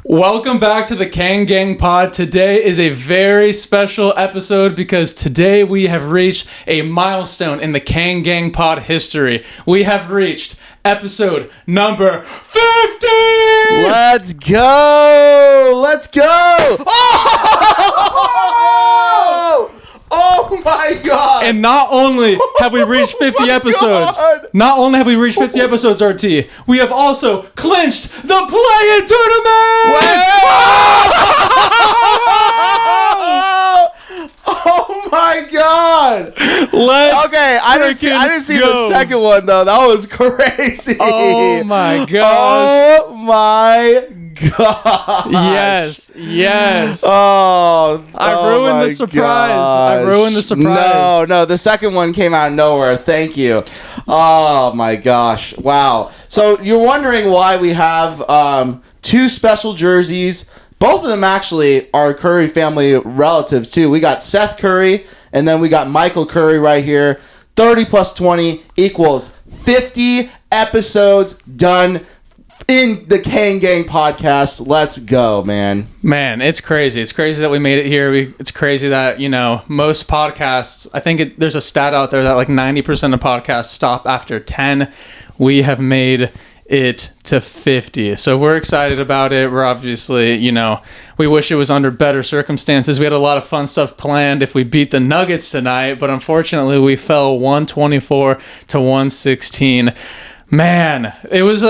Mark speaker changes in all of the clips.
Speaker 1: Welcome back to the Kang Gang Pod. Today is a very special episode because today we have reached a milestone in the Kang Gang Pod history. We have reached episode number 50!
Speaker 2: Let's go! Let's go! Oh my god!
Speaker 1: And not only have we reached 50 episodes, RT, we have also clinched the play-in tournament!
Speaker 2: Oh my god! I didn't see the second one though. That was crazy.
Speaker 1: Oh my god!
Speaker 2: Oh my god!
Speaker 1: Yes.
Speaker 2: I
Speaker 1: ruined the surprise.
Speaker 2: No, the second one came out of nowhere. Thank you. Oh my gosh! Wow. So you're wondering why we have two special jerseys. Both of them actually are Curry family relatives too. We got Seth Curry and then we got Michael Curry right here. 30 plus 20 equals 50 episodes done in the Kang Gang podcast. Let's go, man.
Speaker 1: Man, it's crazy. It's crazy that we made it here. It's crazy that, most podcasts, I think there's a stat out there that like 90% of podcasts stop after 10. We have made it to 50. So we're excited about it. We're obviously, we wish it was under better circumstances. We had a lot of fun stuff planned if we beat the Nuggets tonight, but unfortunately we fell 124 to 116. Man, it was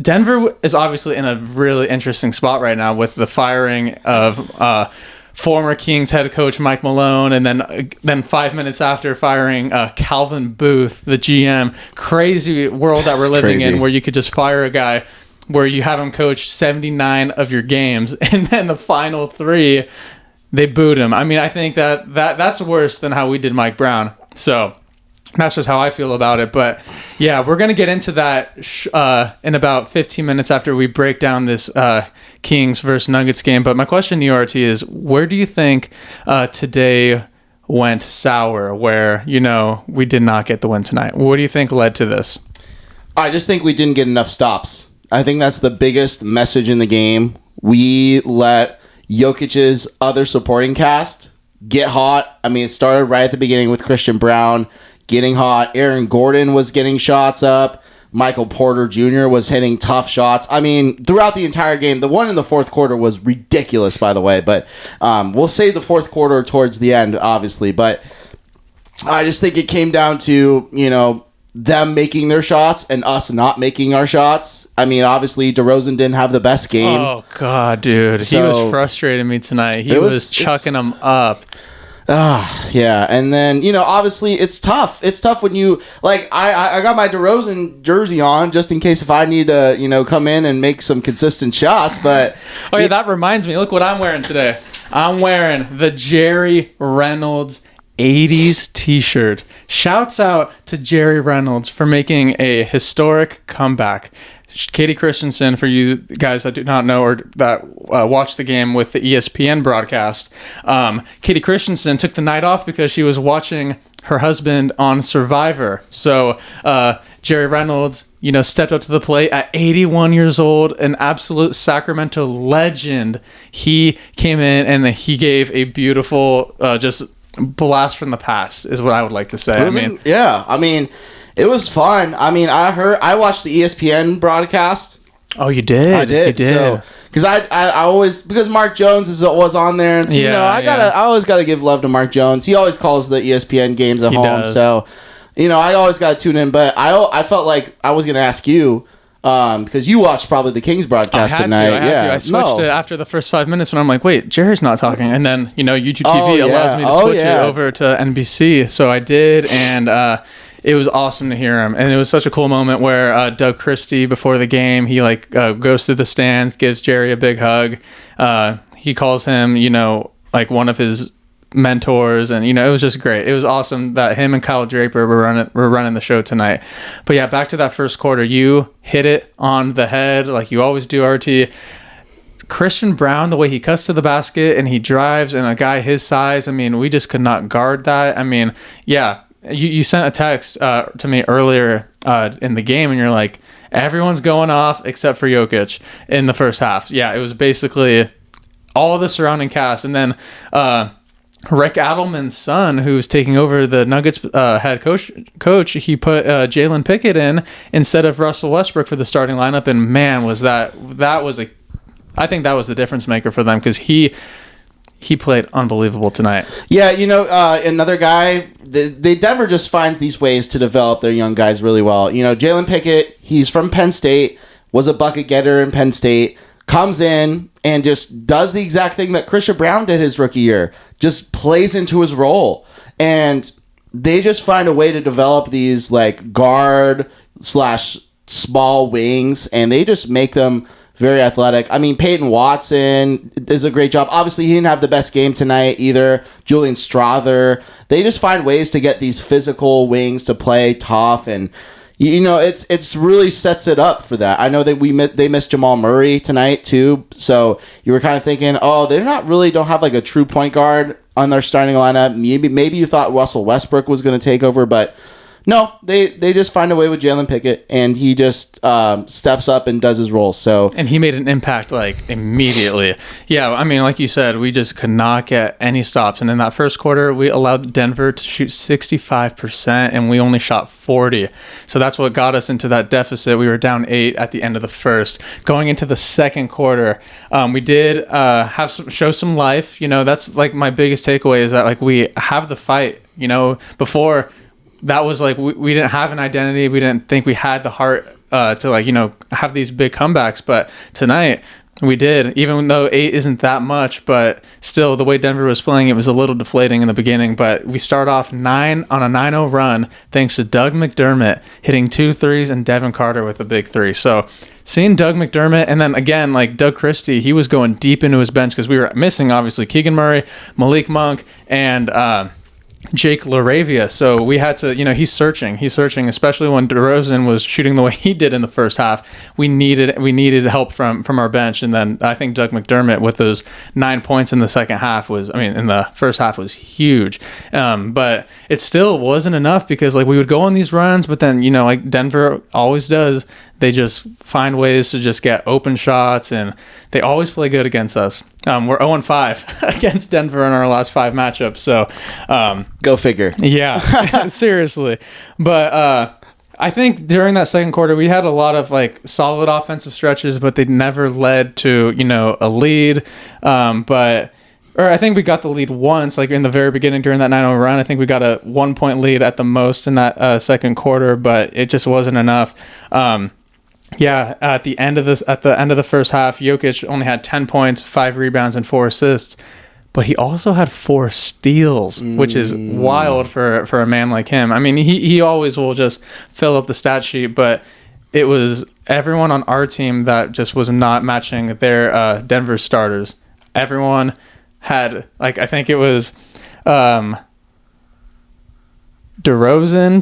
Speaker 1: Denver is obviously in a really interesting spot right now with the firing of former Kings head coach Mike Malone, and then 5 minutes after firing Calvin Booth, the GM. Crazy world that we're living in, where you could just fire a guy, where you have him coach 79 of your games, and then the final 3, they boot him. I think that's worse than how we did Mike Brown. So that's just how I feel about it. But yeah, we're going to get into that in about 15 minutes after we break down this Kings versus Nuggets game. But my question to you, RT, is where do you think today went sour, where, we did not get the win tonight? What do you think led to this?
Speaker 2: I just think we didn't get enough stops. I think that's the biggest message in the game. We let Jokic's other supporting cast get hot. It started right at the beginning with Christian Brown getting hot. Aaron Gordon was getting shots up. Michael Porter Jr. was hitting tough shots. Throughout the entire game, the one in the fourth quarter was ridiculous, by the way, but we'll save the fourth quarter towards the end, obviously. But I just think it came down to, them making their shots and us not making our shots. Obviously, DeRozan didn't have the best game.
Speaker 1: Oh, God, dude. He was frustrating me tonight. He was chucking them up.
Speaker 2: Yeah, and then, obviously it's tough. It's tough when you, I got my DeRozan jersey on just in case if I need to, come in and make some consistent shots, but...
Speaker 1: Oh, yeah, that reminds me. Look what I'm wearing today. I'm wearing the Jerry Reynolds 80s t-shirt. Shouts out to Jerry Reynolds for making a historic comeback. Katie Christensen, for you guys that do not know or that watch the game with the ESPN broadcast, Katie Christensen took the night off because she was watching her husband on Survivor. So Jerry Reynolds, stepped up to the plate at 81 years old, an absolute Sacramento legend. He came in and he gave a beautiful just blast from the past, is what I would like to say.
Speaker 2: It was fun. I watched the ESPN broadcast.
Speaker 1: Oh, you did?
Speaker 2: I did.
Speaker 1: You did.
Speaker 2: So, because I always, because Mark Jones was on there, and so, I always gotta give love to Mark Jones. He always calls the ESPN games at home, does. So I always gotta tune in. But I felt like I was gonna ask you. Because you watched probably the Kings broadcast tonight.
Speaker 1: I switched it after the first 5 minutes when I'm like, wait, Jerry's not talking. And then, YouTube TV allows me to switch it over to NBC. So I did, and it was awesome to hear him. And it was such a cool moment where Doug Christie, before the game, he goes through the stands, gives Jerry a big hug. He calls him, one of his mentors, and it was just great. It was awesome that him and Kyle Draper were running the show tonight. But yeah, back to that first quarter, you hit it on the head like you always do, RT. Christian Brown, the way he cuts to the basket and he drives, and a guy his size, we just could not guard that. You sent a text to me earlier in the game, and you're like, Everyone's going off except for Jokic in the first half. Yeah, it was basically all of the surrounding cast. And then Rick Adelman's son, who's taking over the Nuggets head coach, he put Jalen Pickett in instead of Russell Westbrook for the starting lineup. And man, I think that was the difference maker for them, because he played unbelievable tonight.
Speaker 2: Yeah, another guy, Denver just finds these ways to develop their young guys really well. Jalen Pickett, he's from Penn State, was a bucket getter in Penn State, comes in and just does the exact thing that Christian Brown did his rookie year, just plays into his role. And they just find a way to develop these like guard / small wings, and they just make them very athletic. I mean, Peyton Watson does a great job. Obviously, he didn't have the best game tonight either. Julian Strother. They just find ways to get these physical wings to play tough, and it's really sets it up for that. I know that they missed Jamal Murray tonight too, so you were kind of thinking, oh, don't have like a true point guard on their starting lineup. Maybe you thought Russell Westbrook was going to take over, but no, they just find a way with Jalen Pickett, and he just steps up and does his role. And
Speaker 1: he made an impact like immediately. Yeah, I mean, like you said, we just could not get any stops. And in that first quarter, we allowed Denver to shoot 65%, and we only shot 40. So that's what got us into that deficit. We were down 8 at the end of the first. Going into the second quarter, we did show some life. That's like my biggest takeaway, is that like we have the fight. Before, that was like we didn't have an identity. We didn't think we had the heart to have these big comebacks. But tonight we did, even though 8 isn't that much, but still the way Denver was playing, it was a little deflating in the beginning. But we start off 9 on a 9-0 run thanks to Doug McDermott hitting 2 threes and Devin Carter with a big 3. So seeing Doug McDermott, and then again, like Doug Christie, he was going deep into his bench because we were missing obviously Keegan Murray, Malik Monk, and Jake LaRavia. So we had to, he's searching, especially when DeRozan was shooting the way he did in the first half. We needed help from our bench. And then I think Doug McDermott with those 9 points in the in the first half was huge. But it still wasn't enough, because like we would go on these runs, but then, like Denver always does, they just find ways to just get open shots, and they always play good against us. We're 0-5 against Denver in our last 5 matchups. So
Speaker 2: go figure.
Speaker 1: Yeah, seriously. But I think during that second quarter, we had a lot of like solid offensive stretches, but they never led to, a lead. Or I think we got the lead once, like in the very beginning during that 9-0 run. I think we got a 1-point lead at the most in that second quarter, but it just wasn't enough. At the end of the first half, Jokic only had 10 points, 5 rebounds, and 4 assists. But he also had 4 steals, which is wild for a man like him. I mean, he always will just fill up the stat sheet, but it was everyone on our team that just was not matching their Denver starters. Everyone had, like, I think it was DeRozan,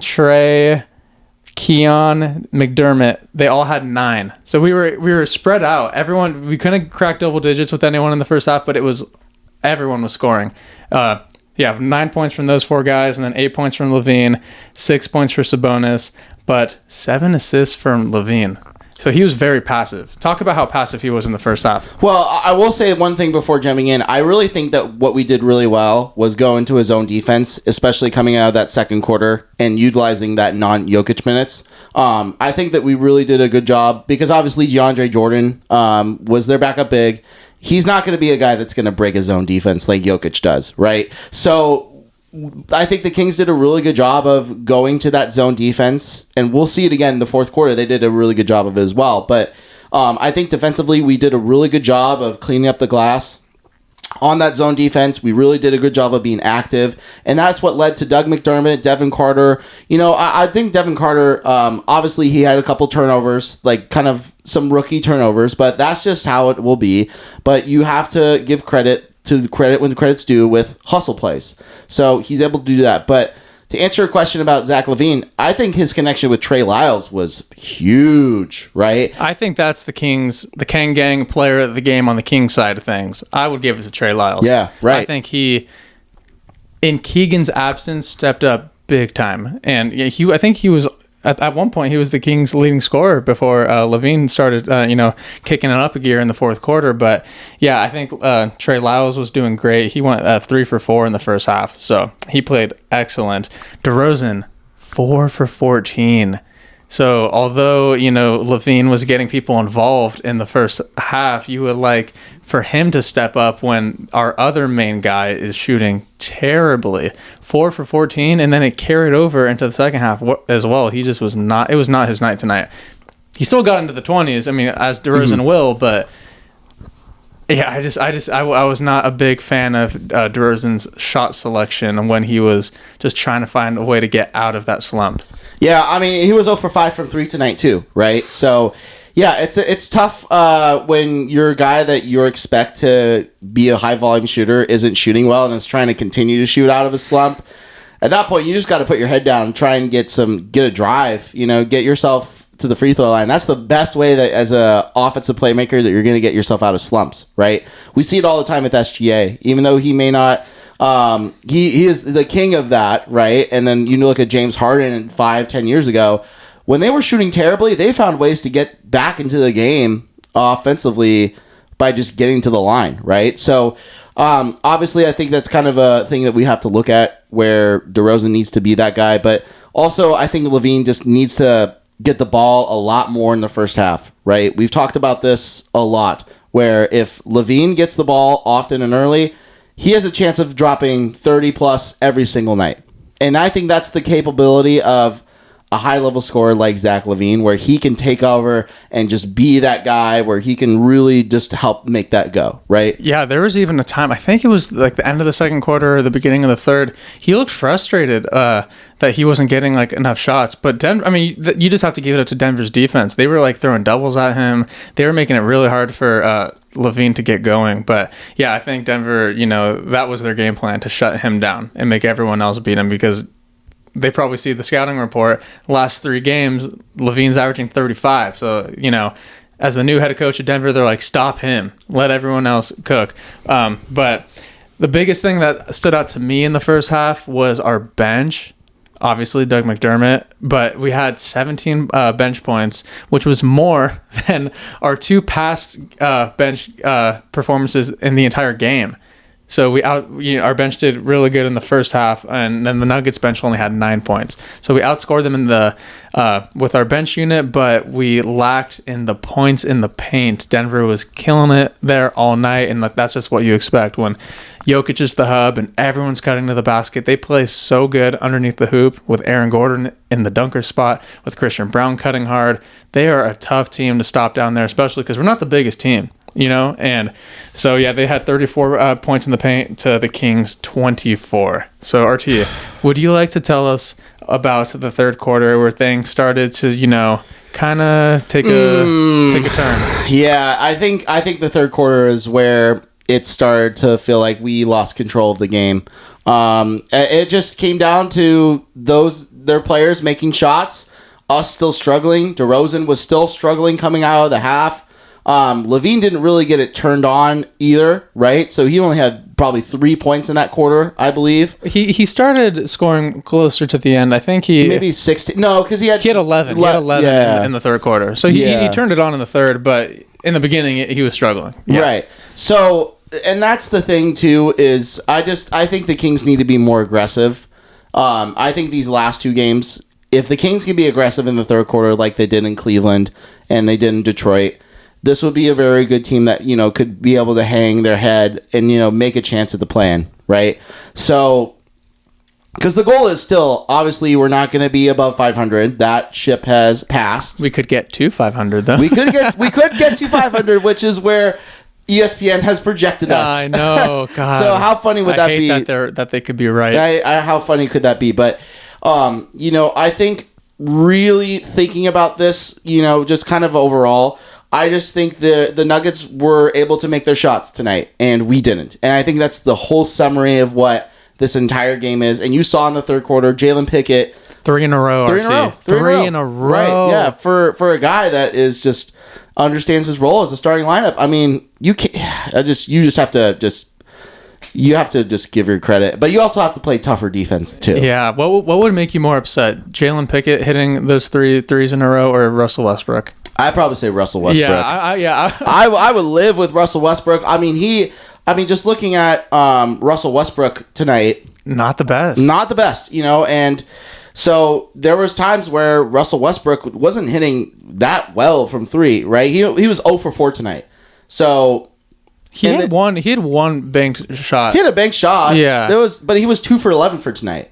Speaker 1: Trey, Keon, McDermott, they all had 9. So we were spread out. We couldn't crack double digits with anyone in the first half, but everyone was scoring. 9 points from those 4 guys, and then 8 points from Levine, 6 points for Sabonis, but 7 assists from Levine. So he was very passive. Talk about how passive he was in the first half.
Speaker 2: Well, I will say one thing before jumping in. I really think that what we did really well was go into his own defense, especially coming out of that second quarter and utilizing that non-Jokic minutes. I think that we really did a good job, because obviously DeAndre Jordan was their backup big. He's not going to be a guy that's going to break his own defense like Jokic does, right? So I think the Kings did a really good job of going to that zone defense, and we'll see it again in the fourth quarter. They did a really good job of it as well. But I think defensively, we did a really good job of cleaning up the glass on that zone defense. We really did a good job of being active, and that's what led to Doug McDermott, Devin Carter. I think Devin Carter, obviously he had a couple turnovers, like kind of some rookie turnovers, but that's just how it will be. But you have to give credit when credit's due with hustle plays. So he's able to do that. But to answer your question about Zach LaVine, I think his connection with Trey Lyles was huge, right?
Speaker 1: I think that's the Kang Gang player of the game on the Kings side of things. I would give it to Trey Lyles.
Speaker 2: Yeah, right.
Speaker 1: I think he, in Keegan's absence, stepped up big time. And I think he was at one point he was the Kings' leading scorer before Levine started, kicking it up a gear in the fourth quarter. But yeah, I think Trey Lyles was doing great. He went 3 for 4 in the first half, so he played excellent. DeRozan 4 for 14. So although, Levine was getting people involved in the first half, you would like for him to step up when our other main guy is shooting terribly. 4 for 14, and then it carried over into the second half as well. He just was not, it was not his night tonight. He still got into the 20s, as DeRozan will, but yeah, I was not a big fan of DeRozan's shot selection when he was just trying to find a way to get out of that slump.
Speaker 2: Yeah, he was 0 for 5 from 3 tonight too, right? So, yeah, it's tough when your guy that you expect to be a high volume shooter isn't shooting well and is trying to continue to shoot out of a slump. At that point, you just got to put your head down and try and get a drive. Get yourself to the free throw line. That's the best way that as a offensive playmaker that you're going to get yourself out of slumps, right? We see it all the time with SGA, even though he may not. He is the king of that, right? And then you look at James Harden 5-10 years ago, when they were shooting terribly, they found ways to get back into the game offensively by just getting to the line, right? So obviously I think that's kind of a thing that we have to look at where DeRozan needs to be that guy, but also I think Levine just needs to get the ball a lot more in the first half, right? We've talked about this a lot, where if Levine gets the ball often and early, he has a chance of dropping 30 plus every single night. And I think that's the capability of a high-level scorer like Zach LaVine, where he can take over and just be that guy where he can really just help make that go, right?
Speaker 1: Yeah, there was even a time, I think it was like the end of the second quarter or the beginning of the third, he looked frustrated that he wasn't getting like enough shots. But Denver, you just have to give it up to Denver's defense. They were like throwing doubles at him. They were making it really hard for Levine to get going. But yeah, I think Denver, that was their game plan, to shut him down and make everyone else beat him, because they probably see the scouting report. Last 3 games, Levine's averaging 35. So, as the new head coach of Denver, they're like, stop him. Let everyone else cook. But the biggest thing that stood out to me in the first half was our bench. Obviously, Doug McDermott. But we had 17 bench points, which was more than our 2 past bench performances in the entire game. So our bench did really good in the first half, and then the Nuggets bench only had 9 points. So we outscored them with our bench unit, but we lacked in the points in the paint. Denver was killing it there all night, and that's just what you expect when Jokic is the hub and everyone's cutting to the basket. They play so good underneath the hoop with Aaron Gordon in the dunker spot, with Christian Brown cutting hard. They are a tough team to stop down there, especially because we're not the biggest team. And so, yeah, they had 34 points in the paint to the Kings 24. So, RT, would you like to tell us about the third quarter where things started to, kind of take a turn?
Speaker 2: Yeah, I think the third quarter is where it started to feel like we lost control of the game. It just came down to their players making shots, us still struggling. DeRozan was still struggling coming out of the half. Levine didn't really get it turned on either, right? So he only had probably 3 points in that quarter, I believe.
Speaker 1: He started scoring closer to the end. I think
Speaker 2: maybe 16. No, because he had
Speaker 1: 11. He had 11 in the third quarter. So he turned it on in the third, but in the beginning he was struggling. Yeah.
Speaker 2: Right. So, and that's the thing too, is I think the Kings need to be more aggressive. I think these last 2 games, if the Kings can be aggressive in the third quarter like they did in Cleveland and they did in Detroit, this would be a very good team that, could be able to hang their head and, make a chance at the play-in, right? So, because the goal is still, obviously, we're not going to be above 500. That ship has passed.
Speaker 1: We could get to 500, though.
Speaker 2: We could get to 500, which is where ESPN has projected us.
Speaker 1: I know, God.
Speaker 2: So how funny would that be?
Speaker 1: I hate that they could be right.
Speaker 2: How funny could that be? But, I think really thinking about this, just kind of overall, I just think the Nuggets were able to make their shots tonight, and we didn't. And I think that's the whole summary of what this entire game is. And you saw in the third quarter, Jalen Pickett.
Speaker 1: 3 in a row,
Speaker 2: Three in a row. Right, yeah. For a guy that is just understands his role as a starting lineup. You just have to just you have to just give your credit, but you also have to play tougher defense too.
Speaker 1: Yeah. What would make you more upset? Jalen Pickett hitting those threes in a row, or Russell Westbrook?
Speaker 2: I'd probably say Russell Westbrook.
Speaker 1: Yeah.
Speaker 2: I would live with Russell Westbrook. I mean, just looking at Russell Westbrook tonight,
Speaker 1: not the best.
Speaker 2: Not the best, and so there was times where Russell Westbrook wasn't hitting that well from three, right? He was 0 for 4 tonight. So
Speaker 1: he had one banked shot.
Speaker 2: He had a banked shot.
Speaker 1: Yeah.
Speaker 2: But he was 2 for 11 for tonight.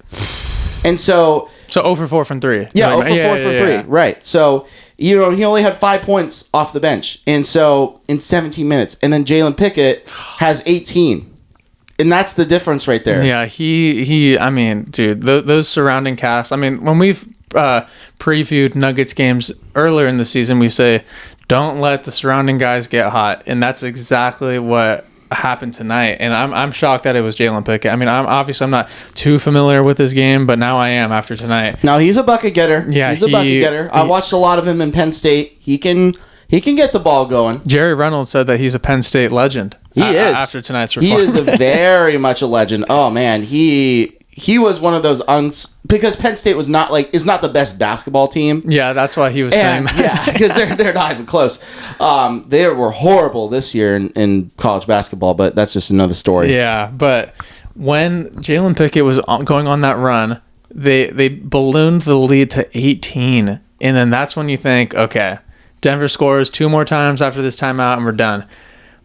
Speaker 2: And so
Speaker 1: 0 for 4 from 3.
Speaker 2: Yeah, 0 for 4 for 3. Right. So, he only had 5 points off the bench. And so in 17 minutes. And then Jalen Pickett has 18. And that's the difference right there.
Speaker 1: Yeah, I mean, dude, those surrounding casts. I mean, when we've previewed Nuggets games earlier in the season, we say, don't let the surrounding guys get hot. And that's exactly what happened tonight. And I'm shocked that it was Jalen Pickett. I mean, I'm not too familiar with this game, but now I am after tonight.
Speaker 2: Now, he's a bucket getter.
Speaker 1: Yeah,
Speaker 2: he's a bucket getter. I watched a lot of him in Penn State. He can get the ball going.
Speaker 1: Jerry Reynolds said that he's a Penn State legend.
Speaker 2: He is.
Speaker 1: After tonight's performance.
Speaker 2: He is very much a legend. Oh, man. He was one of those because Penn State is not the best basketball team.
Speaker 1: Yeah, that's why he was saying that.
Speaker 2: Yeah, because they're not even close. They were horrible this year in college basketball, but that's just another story.
Speaker 1: Yeah, but when Jalen Pickett was going on that run, they ballooned the lead to 18, and then that's when you think, okay, Denver scores 2 more times after this timeout, and we're done.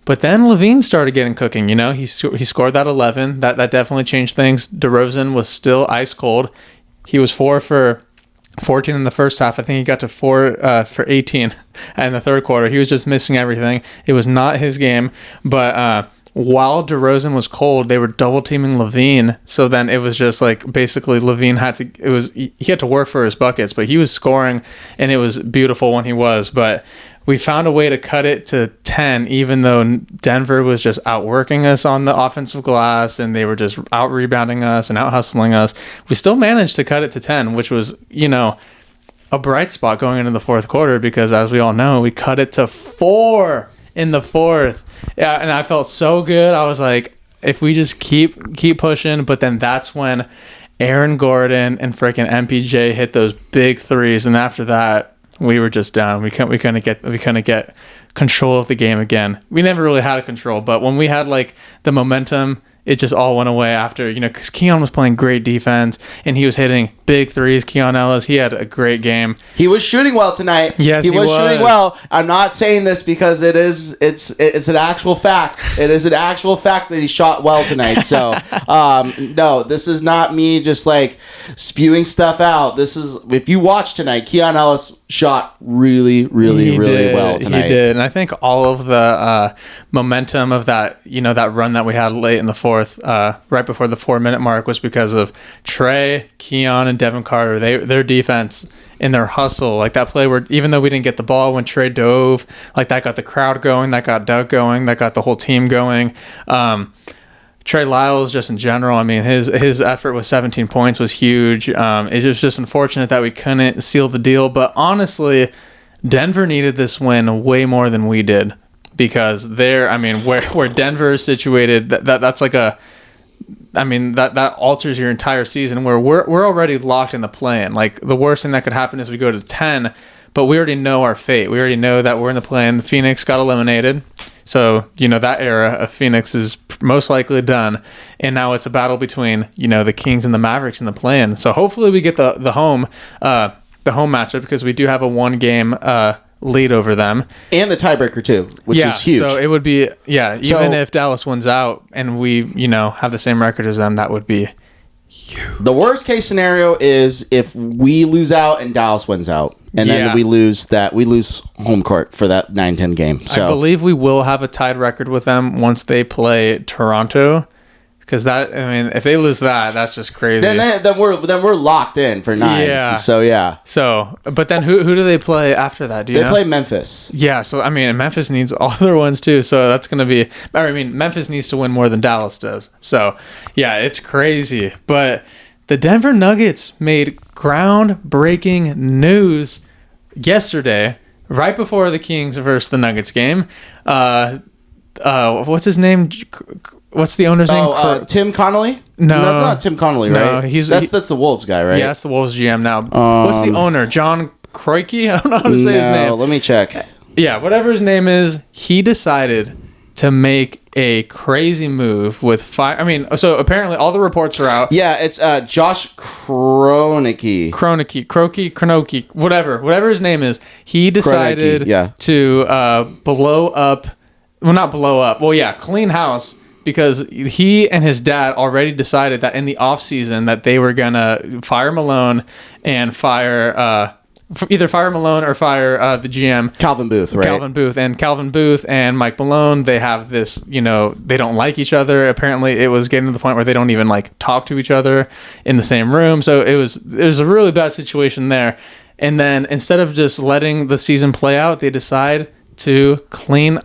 Speaker 1: But then Levine started getting cooking. He scored that 11. That definitely changed things. DeRozan was still ice cold. He was 4 for 14 in the first half. I think he got to 4 for 18 in the third quarter. He was just missing everything. It was not his game. But while DeRozan was cold, they were double teaming Levine. So then it was just like basically Levine he had to work for his buckets, but he was scoring, and it was beautiful when he was. But we found a way to cut it to 10, even though Denver was just outworking us on the offensive glass, and they were just out rebounding us and out hustling us. We still managed to cut it to 10, which was, a bright spot going into the fourth quarter, because as we all know, we cut it to 4 in the fourth. Yeah, and I felt so good. I was like, if we just keep pushing, but then that's when Aaron Gordon and freaking MPJ hit those big threes, and after that, we were just down. We couldn't get control of the game again. We never really had a control, but when we had like the momentum, it just all went away after, because Keon was playing great defense and he was hitting big threes. Keon Ellis, he had a great game.
Speaker 2: He was shooting well tonight.
Speaker 1: Yes, he was
Speaker 2: shooting well. I'm not saying this because it's an actual fact. It is an actual fact that he shot well tonight. So, no, this is not me just like spewing stuff out. This is, if you watch tonight, Keon Ellis shot really, really, really well tonight.
Speaker 1: He did. And I think all of the momentum of that, that run that we had late in the fourth, right before the 4-minute mark, was because of Trey, Keon, and Devin Carter. Their defense and their hustle, like that play where even though we didn't get the ball, when Trey dove, like that got the crowd going, that got Doug going, that got the whole team going. Trey Lyles, just in general, I mean, his effort with 17 points was huge. It was just unfortunate that we couldn't seal the deal. But honestly, Denver needed this win way more than we did, because where Denver is situated, that's like that alters your entire season. Where we're already locked in the play-in. Like, the worst thing that could happen is we go to 10, but we already know our fate. We already know that we're in the play-in. Phoenix got eliminated. So, that era of Phoenix is most likely done. And now it's a battle between, the Kings and the Mavericks in the play-in. So hopefully we get the home matchup, because we do have a 1-game lead over them. And
Speaker 2: the tiebreaker too, which is huge.
Speaker 1: So it would be, even if Dallas wins out and we, have the same record as them, that would be huge.
Speaker 2: The worst case scenario is if we lose out and Dallas wins out. And then we lose home court for that 9-10 game. So
Speaker 1: I believe we will have a tied record with them once they play Toronto, because if they lose that, that's just crazy.
Speaker 2: Then we're locked in for 9.
Speaker 1: Yeah.
Speaker 2: So yeah.
Speaker 1: So, but then who do they play after that? Do you know?
Speaker 2: They play Memphis.
Speaker 1: Yeah. So Memphis needs all their wins too. So that's gonna be. Memphis needs to win more than Dallas does. So yeah, it's crazy. But the Denver Nuggets made groundbreaking news yesterday, right before the Kings versus the Nuggets game. what's his name? What's the owner's name?
Speaker 2: Tim Connolly?
Speaker 1: No,
Speaker 2: that's not Tim Connolly, right? That's the Wolves guy, right?
Speaker 1: Yeah, that's the Wolves GM now. What's the owner? John Kroenke? I don't know how to say his name.
Speaker 2: Let me check.
Speaker 1: Yeah, whatever his name is, he decided to make a crazy move with fire. I mean, so apparently all the reports are out.
Speaker 2: Yeah, it's Josh Kroenke,
Speaker 1: whatever his name is. He decided to blow up. Well, not blow up. Well, yeah, clean house, because he and his dad already decided that in the offseason that they were gonna fire Malone and fire either fire Malone or fire the GM
Speaker 2: Calvin Booth, right?
Speaker 1: Calvin Booth and Mike Malone, they have this, they don't like each other. Apparently it was getting to the point where they don't even like talk to each other in the same room. So it was a really bad situation there. And then instead of just letting the season play out, they decide to clean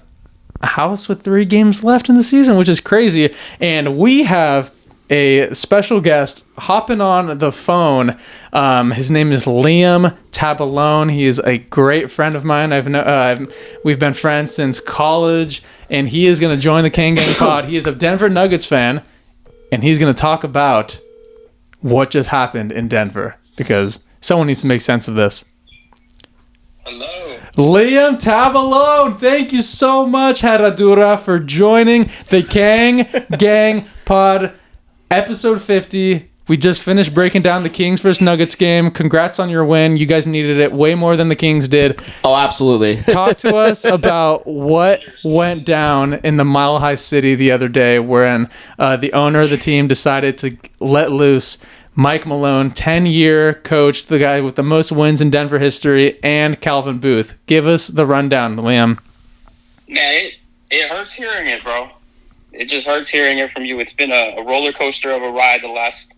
Speaker 1: a house with 3 games left in the season, which is crazy. And we have a special guest hopping on the phone. His name is Liam Taballone. He is a great friend of mine. We've been friends since college, and he is going to join the Kang Gang pod. He is a Denver Nuggets fan, and he's going to talk about what just happened in Denver, because someone needs to make sense of this.
Speaker 3: Hello.
Speaker 1: Liam Taballone, thank you so much, Herradura, for joining the Kang Gang pod. Episode 50. We just finished breaking down the Kings versus Nuggets game. Congrats on your win. You guys needed it way more than the Kings did.
Speaker 2: Oh, absolutely.
Speaker 1: Talk to us about what went down in the Mile High City the other day, wherein the owner of the team decided to let loose Mike Malone, 10-year coach, the guy with the most wins in Denver history, and Calvin Booth. Give us the rundown, Liam.
Speaker 3: Man, it hurts hearing it, bro. It just hurts hearing it from you. It's been a roller coaster of a ride the last,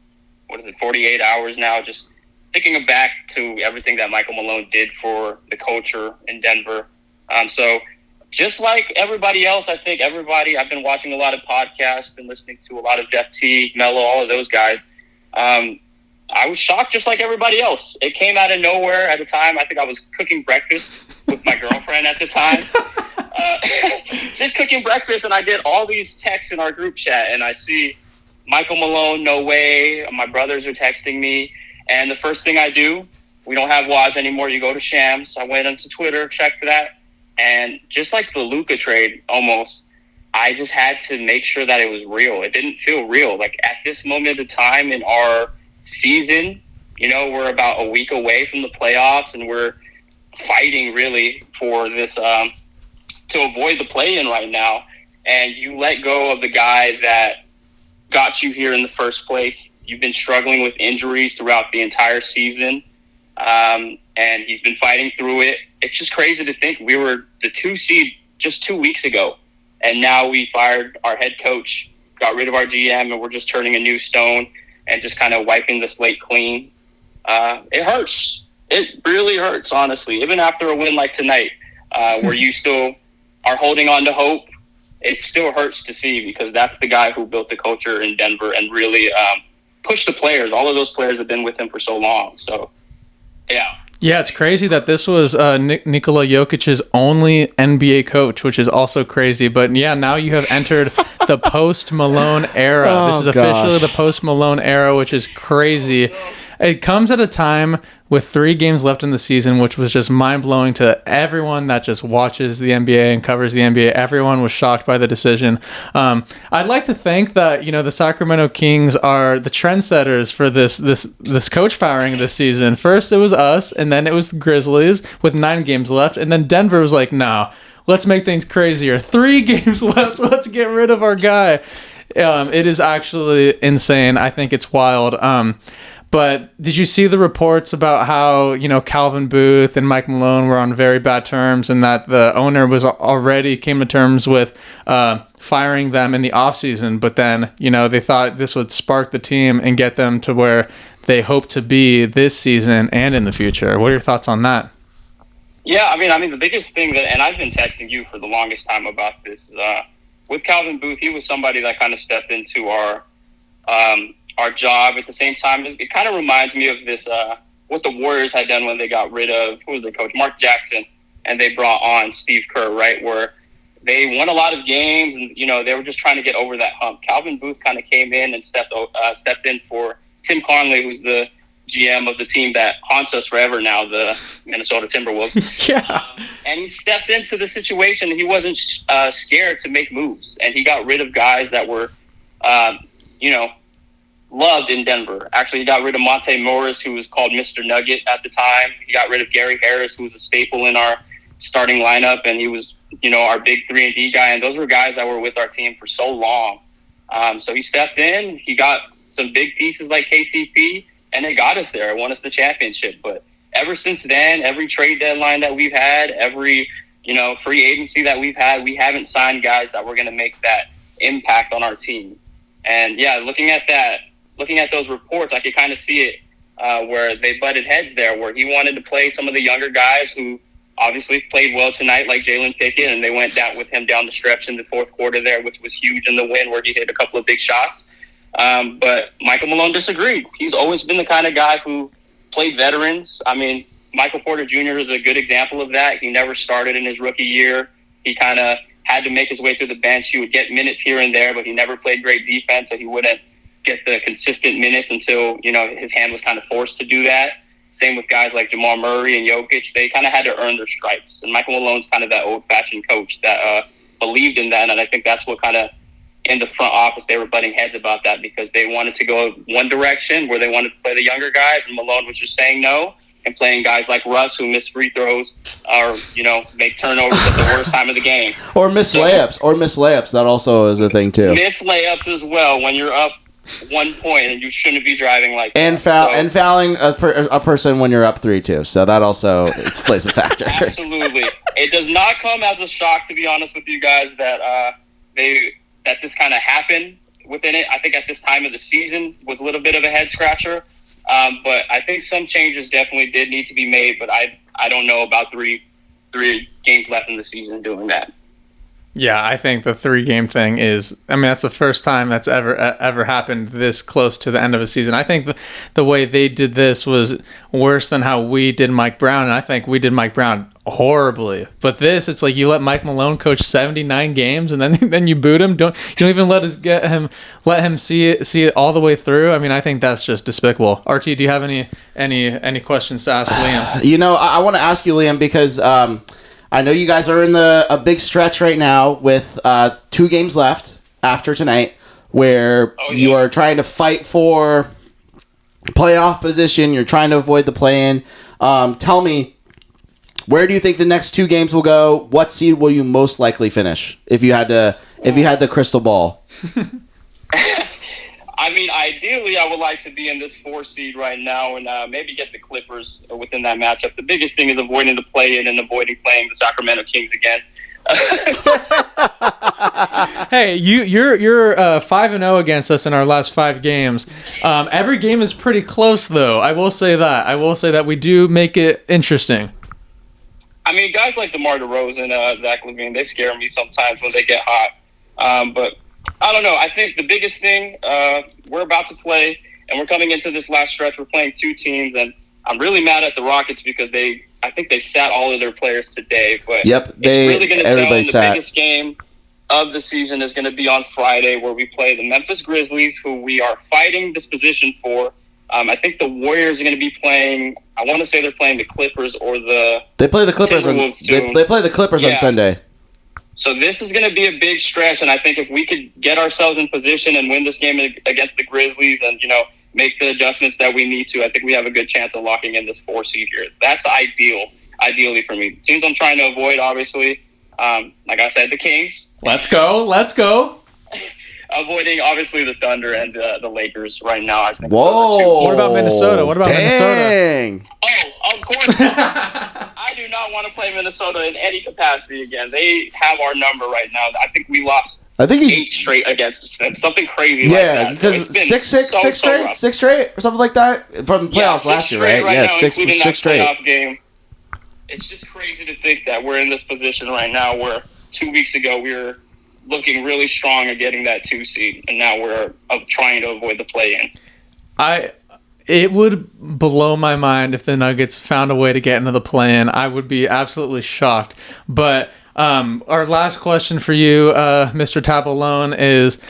Speaker 3: 48 hours now. Just thinking back to everything that Michael Malone did for the culture in Denver. So just like everybody else, I think I've been watching a lot of podcasts, been listening to a lot of Jeff T, Mello, all of those guys. I was shocked just like everybody else. It came out of nowhere at the time. I think I was cooking breakfast with my girlfriend at the time. Just cooking breakfast, and I get all these texts in our group chat, and I see Michael Malone, no way. My brothers are texting me, and the first thing I do, we don't have Waz anymore. You go to Shams. I went onto Twitter, checked that, and just like the Luka trade, almost, I just had to make sure that it was real. It didn't feel real. Like at this moment of time in our season, we're about a week away from the playoffs, and we're fighting really for this. To avoid the play-in right now, and you let go of the guy that got you here in the first place. You've been struggling with injuries throughout the entire season, and he's been fighting through it. It's just crazy to think we were the 2 seed just 2 weeks ago, and now we fired our head coach, got rid of our GM, and we're just turning a new stone and just kind of wiping the slate clean. It hurts. It really hurts, honestly. Even after a win like tonight, where you still are holding on to hope, it still hurts to see, because that's the guy who built the culture in Denver and really pushed the players. All of those players have been with him for so long. So, yeah.
Speaker 1: Yeah, it's crazy that this was Nikola Jokic's only NBA coach, which is also crazy. But yeah, now you have entered the Post Malone era. This is officially the Post Malone era, which is crazy. It comes at a time with 3 games left in the season, which was just mind-blowing to everyone that just watches the NBA and covers the NBA. Everyone was shocked by the decision. I'd like to think that, the Sacramento Kings are the trendsetters for this coach firing this season. First, it was us, and then it was the Grizzlies with 9 games left, and then Denver was like, no, let's make things crazier. 3 games left, so let's get rid of our guy. It is actually insane. I think it's wild. But did you see the reports about how, Calvin Booth and Mike Malone were on very bad terms, and that the owner was already came to terms with firing them in the offseason, but then, they thought this would spark the team and get them to where they hope to be this season and in the future. What are your thoughts on that?
Speaker 3: Yeah, I mean, the biggest thing and I've been texting you for the longest time about this, with Calvin Booth, he was somebody that kind of stepped into our job. At the same time, it kind of reminds me of this, what the Warriors had done when they got rid of, who was the coach? Mark Jackson, and they brought on Steve Kerr, right? Where they won a lot of games, and they were just trying to get over that hump. Calvin Booth kind of came in and stepped in for Tim Conley, who's the GM of the team that haunts us forever now, the Minnesota Timberwolves.
Speaker 1: Yeah.
Speaker 3: And he stepped into the situation. He wasn't scared to make moves, and he got rid of guys that were, loved in Denver. Actually, he got rid of Monte Morris, who was called Mr. Nugget at the time. He got rid of Gary Harris, who was a staple in our starting lineup, and he was, our big 3-and-D guy. And those were guys that were with our team for so long. So he stepped in. He got some big pieces like KCP, and they got us there. Won us the championship. But ever since then, every trade deadline that we've had, every free agency that we've had, we haven't signed guys that were going to make that impact on our team. And yeah, looking at those reports, I could kind of see it where they butted heads there, where he wanted to play some of the younger guys who obviously played well tonight, like Jalen Pickett, and they went down with him down the stretch in the fourth quarter there, which was huge in the win, where he hit a couple of big shots. But Michael Malone disagreed. He's always been the kind of guy who played veterans. I mean, Michael Porter Jr. is a good example of that. He never started in his rookie year. He kind of had to make his way through the bench. He would get minutes here and there, but he never played great defense, so he wouldn't get the consistent minutes until, his hand was kind of forced to do that. Same with guys like Jamal Murray and Jokic. They kind of had to earn their stripes. And Michael Malone's kind of that old-fashioned coach that believed in that, and I think that's what kind of, in the front office, they were butting heads about that because they wanted to go one direction where they wanted to play the younger guys, and Malone was just saying no and playing guys like Russ who miss free throws or, make turnovers at the worst time of the game.
Speaker 2: Or miss layups. That also is a thing, too.
Speaker 3: Miss layups as well when you're up 1 point and you shouldn't be driving like
Speaker 2: and
Speaker 3: that.
Speaker 2: And fouling a person when you're up 3-2. So that also plays a factor.
Speaker 3: Absolutely. It does not come as a shock, to be honest with you guys, that this kind of happened within it. I think at this time of the season was a little bit of a head scratcher. But I think some changes definitely did need to be made, but I don't know about three games left in the season doing that.
Speaker 1: Yeah, I think the 3-game thing that's the first time that's ever happened this close to the end of a season. I think the way they did this was worse than how we did Mike Brown, and I think we did Mike Brown horribly. But it's like you let Mike Malone coach 79 games and then you boot him. You don't even let him see it all the way through. I mean, I think that's just despicable. RT, do you have any questions to ask Liam?
Speaker 2: I want to ask you, Liam, because I know you guys are in a big stretch right now with 2 games left after tonight where you are trying to fight for playoff position. You're trying to avoid the play-in. Tell me, where do you think the next 2 games will go? What seed will you most likely finish if you had the crystal ball?
Speaker 3: I mean, ideally, I would like to be in this 4 seed right now and maybe get the Clippers within that matchup. The biggest thing is avoiding the play-in and avoiding playing the Sacramento Kings again.
Speaker 1: Hey, you're 5-0 against us in our last 5 games. Every game is pretty close, though. I will say that we do make it interesting.
Speaker 3: I mean, guys like DeMar DeRozan and Zach LaVine, they scare me sometimes when they get hot. But I don't know. I think the biggest thing, we're about to play, and we're coming into this last stretch. We're playing 2 teams, and I'm really mad at the Rockets because I think they sat all of their players today. But
Speaker 2: yep, everybody sat.
Speaker 3: The biggest game of the season is going to be on Friday, where we play the Memphis Grizzlies, who we are fighting this position for. I think the Warriors are going to be playing. I want to say they're playing the Clippers or the.
Speaker 2: They play the Clippers on. They play the Clippers on Sunday.
Speaker 3: So this is going to be a big stretch, and I think if we could get ourselves in position and win this game against the Grizzlies and, make the adjustments that we need to, I think we have a good chance of locking in this 4 seed here. That's ideally for me. Teams I'm trying to avoid, obviously, like I said, the Kings.
Speaker 1: Let's go.
Speaker 3: Avoiding, obviously, the Thunder and the Lakers right now. I think.
Speaker 2: Whoa.
Speaker 1: What about Minnesota?
Speaker 2: Dang.
Speaker 3: Oh, of course. I do not want to play Minnesota in any capacity again. They have our number right now. I think we lost 8 straight against them. Something crazy like that.
Speaker 2: Yeah, because six straight or something like that from playoffs last year, right? Yeah, six straight.
Speaker 3: Game. It's just crazy to think that we're in this position right now where 2 weeks ago we were looking really strong at getting that 2 seed, and now we're trying to avoid the play-in.
Speaker 1: It would blow my mind if the Nuggets found a way to get into the play-in. I would be absolutely shocked. But Our last question for you, Mr. Tabalone, is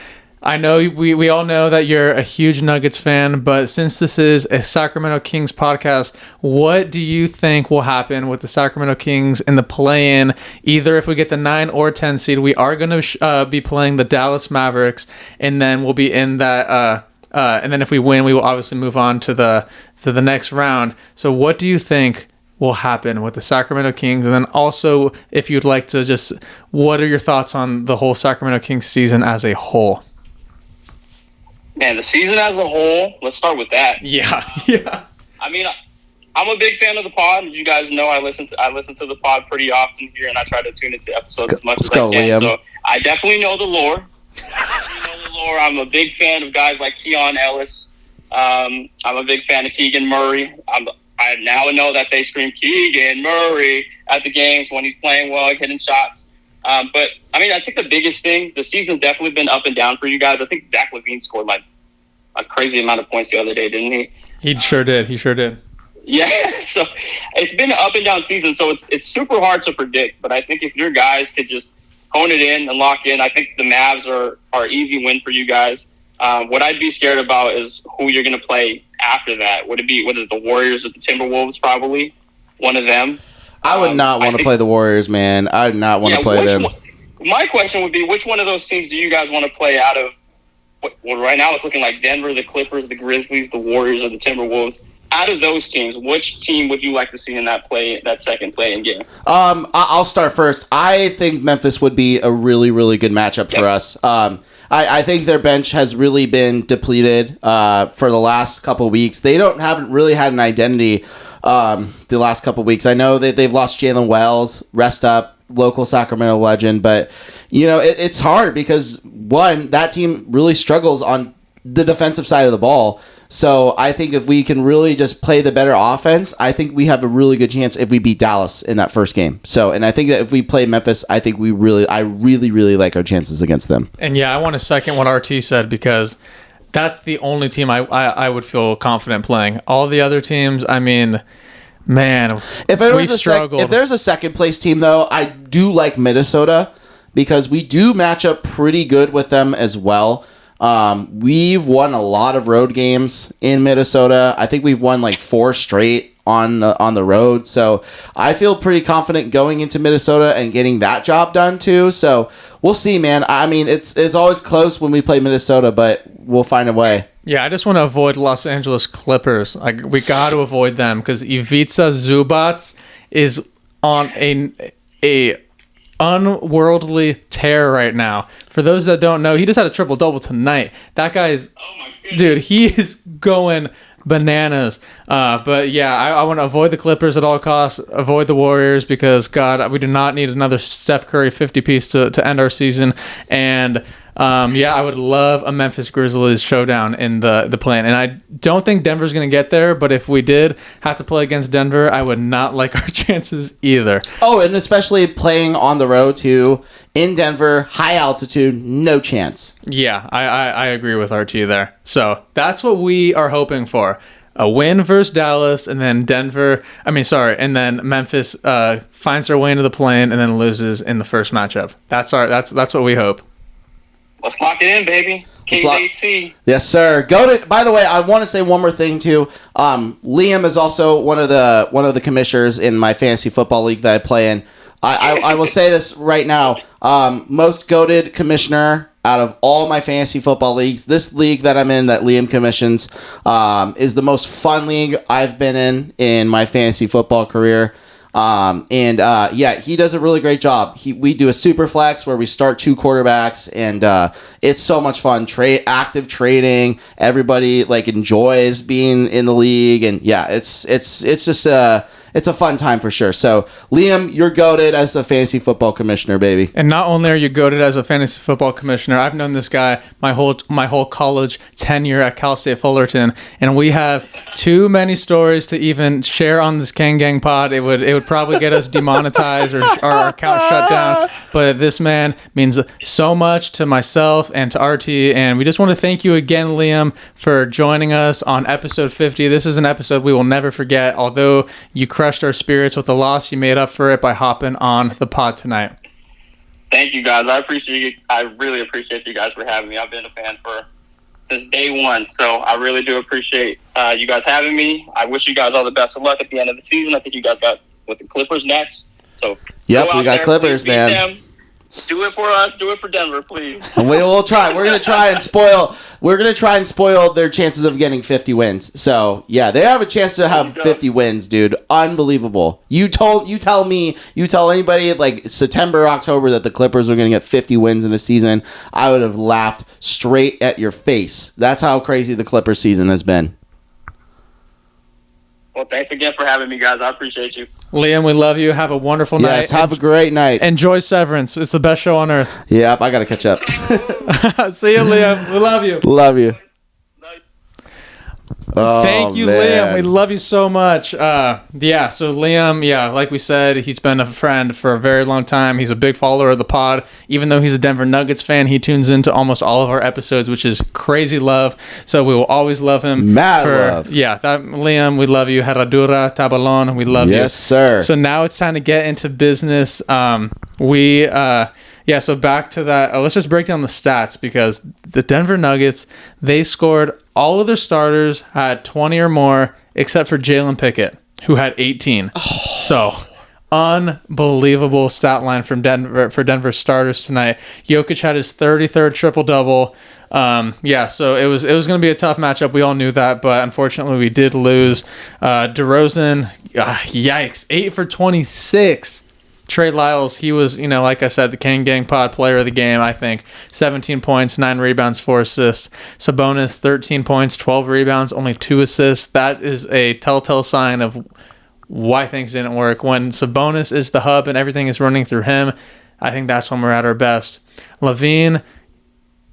Speaker 1: I know we all know that you're a huge Nuggets fan, but since this is a Sacramento Kings podcast, what do you think will happen with the Sacramento Kings in the play-in? Either if we get the 9 or 10 seed, we are going to be playing the Dallas Mavericks, and then we'll be in that. And then if we win, we will obviously move on to the next round. So what do you think will happen with the Sacramento Kings? And then also, if you'd like to just, what are your thoughts on the whole Sacramento Kings season as a whole?
Speaker 3: Man, the season as a whole, let's start with that.
Speaker 1: Yeah.
Speaker 3: I mean, I'm a big fan of the pod. As you guys know, I listen to the pod pretty often here, and I try to tune into episodes as much as I can.
Speaker 2: Liam.
Speaker 3: So I definitely know the lore. I'm a big fan of guys like Keon Ellis. I'm a big fan of Keegan Murray. I now know that they scream Keegan Murray at the games when he's playing well, hitting shots. But, I mean, I think the biggest thing, the season's definitely been up and down for you guys. I think Zach LaVine scored, like, a crazy amount of points the other day, didn't he?
Speaker 1: He sure did.
Speaker 3: Yeah, so it's been an up and down season, so it's super hard to predict. But I think if your guys could just hone it in and lock in, I think the Mavs are easy win for you guys. What I'd be scared about is who you're going to play after that. Would it the Warriors or the Timberwolves? Probably one of them.
Speaker 2: I would not want to play the Warriors, man. I would not want to play them.
Speaker 3: My question would be, which one of those teams do you guys want to play out of? Well, right now it's looking like Denver, the Clippers, the Grizzlies, the Warriors, or the Timberwolves. Out of those teams, which team would you like to see in that second play-in game?
Speaker 2: I'll start first. I think Memphis would be a really, really good matchup for us. I think their bench has really been depleted for the last couple of weeks. They haven't really had an identity the last couple of weeks. I know that they've lost Jalen Wells, rest up, local Sacramento legend, but it's hard because one, that team really struggles on the defensive side of the ball. So I think if we can really just play the better offense, I think we have a really good chance if we beat Dallas in that first game. So, and I think that if we play Memphis, I think I really, really like our chances against them.
Speaker 1: And yeah, I want to second what RT said because that's the only team I would feel confident playing. All the other teams, I mean, man,
Speaker 2: if there's a second place team though, I do like Minnesota because we do match up pretty good with them as well. We've won a lot of road games in Minnesota. I think we've won like 4 straight on the road. So I feel pretty confident going into Minnesota and getting that job done too. So we'll see, man. I mean, it's always close when we play Minnesota, but we'll find a way.
Speaker 1: Yeah, I just want to avoid Los Angeles Clippers. We got to avoid them because Ivica Zubac is on a unworldly tear right now. For those that don't know, he just had a triple-double tonight. That guy is... Oh my goodness. Dude, he is going bananas. But yeah, I want to avoid the Clippers at all costs, avoid the Warriors because, God, we do not need another Steph Curry 50-piece to end our season. And... I would love a Memphis Grizzlies showdown in the play-in. And I don't think Denver's going to get there, but if we did have to play against Denver, I would not like our chances either.
Speaker 2: Oh, and especially playing on the road, too. In Denver, high altitude, no chance.
Speaker 1: Yeah, I agree with RT there. So that's what we are hoping for. A win versus Dallas, and then and then Memphis finds their way into the play-in and then loses in the first matchup. That's what we hope.
Speaker 3: Let's lock it in, baby. KJC.
Speaker 2: Yes, sir. By the way, I want to say one more thing too. Liam is also one of the commissioners in my fantasy football league that I play in. I will say this right now. Most goated commissioner out of all my fantasy football leagues. This league that I'm in, that Liam commissions, is the most fun league I've been in my fantasy football career. He does a really great job. We do a super flex where we start 2 quarterbacks, and it's so much fun. Active trading. Everybody enjoys being in the league, and yeah, it's just it's a fun time for sure. So, Liam, you're goated as a fantasy football commissioner, baby.
Speaker 1: And not only are you goated as a fantasy football commissioner, I've known this guy my whole college tenure at Cal State Fullerton, and we have too many stories to even share on this Kang Gang pod. It would probably get us demonetized or our account shut down. But this man means so much to myself and to RT, and we just want to thank you again, Liam, for joining us on episode 50. This is an episode we will never forget. Although you crushed our spirits with the loss, you made up for it by hopping on the pod tonight.
Speaker 3: Thank you guys. I really appreciate you guys for having me. I've been a fan since day one, so I really do appreciate you guys having me. I wish you guys all the best of luck at the end of the season. I think you guys got with the Clippers next. So
Speaker 2: yep, we got Clippers, man.
Speaker 3: Them. Do it for us. Do it for Denver, please.
Speaker 2: We will try. We're gonna try and spoil. We're gonna try and spoil their chances of getting 50 wins. So yeah, they have a chance to have 50 wins, dude. Unbelievable. You tell anybody like September, October that the Clippers were gonna get 50 wins in a season, I would have laughed straight at your face. That's how crazy the Clippers season has been.
Speaker 3: Well, thanks again for having me, guys. I appreciate you.
Speaker 1: Liam, we love you. Have a wonderful night.
Speaker 2: Yes, have a great night.
Speaker 1: Enjoy Severance. It's the best show on earth.
Speaker 2: Yep, I got to catch up.
Speaker 1: See you, Liam. We love you.
Speaker 2: Love you. Oh,
Speaker 1: thank you,
Speaker 2: man.
Speaker 1: Liam. We love you so much. So Liam, like we said, he's been a friend for a very long time. He's a big follower of the pod. Even though he's a Denver Nuggets fan, he tunes into almost all of our episodes, which is crazy love. So we will always love him.
Speaker 2: Mad love.
Speaker 1: Yeah, Liam, we love you. Herradura, Tabalon, we love you.
Speaker 2: Yes, sir.
Speaker 1: So now it's time to get into business. So back to that. Let's just break down the stats because the Denver Nuggets, they scored all of their starters had 20 or more except for Jalen Pickett, who had 18. So unbelievable stat line from Denver starters tonight. Jokic had his 33rd triple-double. So it was going to be a tough matchup. We all knew that, but unfortunately we did lose. DeRozan, yikes, 8 for 26. Trey Lyles, he was, like I said, the Kang Gang Pod player of the game, I think. 17 points, 9 rebounds, 4 assists. Sabonis, 13 points, 12 rebounds, only 2 assists. That is a telltale sign of why things didn't work. When Sabonis is the hub and everything is running through him, I think that's when we're at our best. LaVine,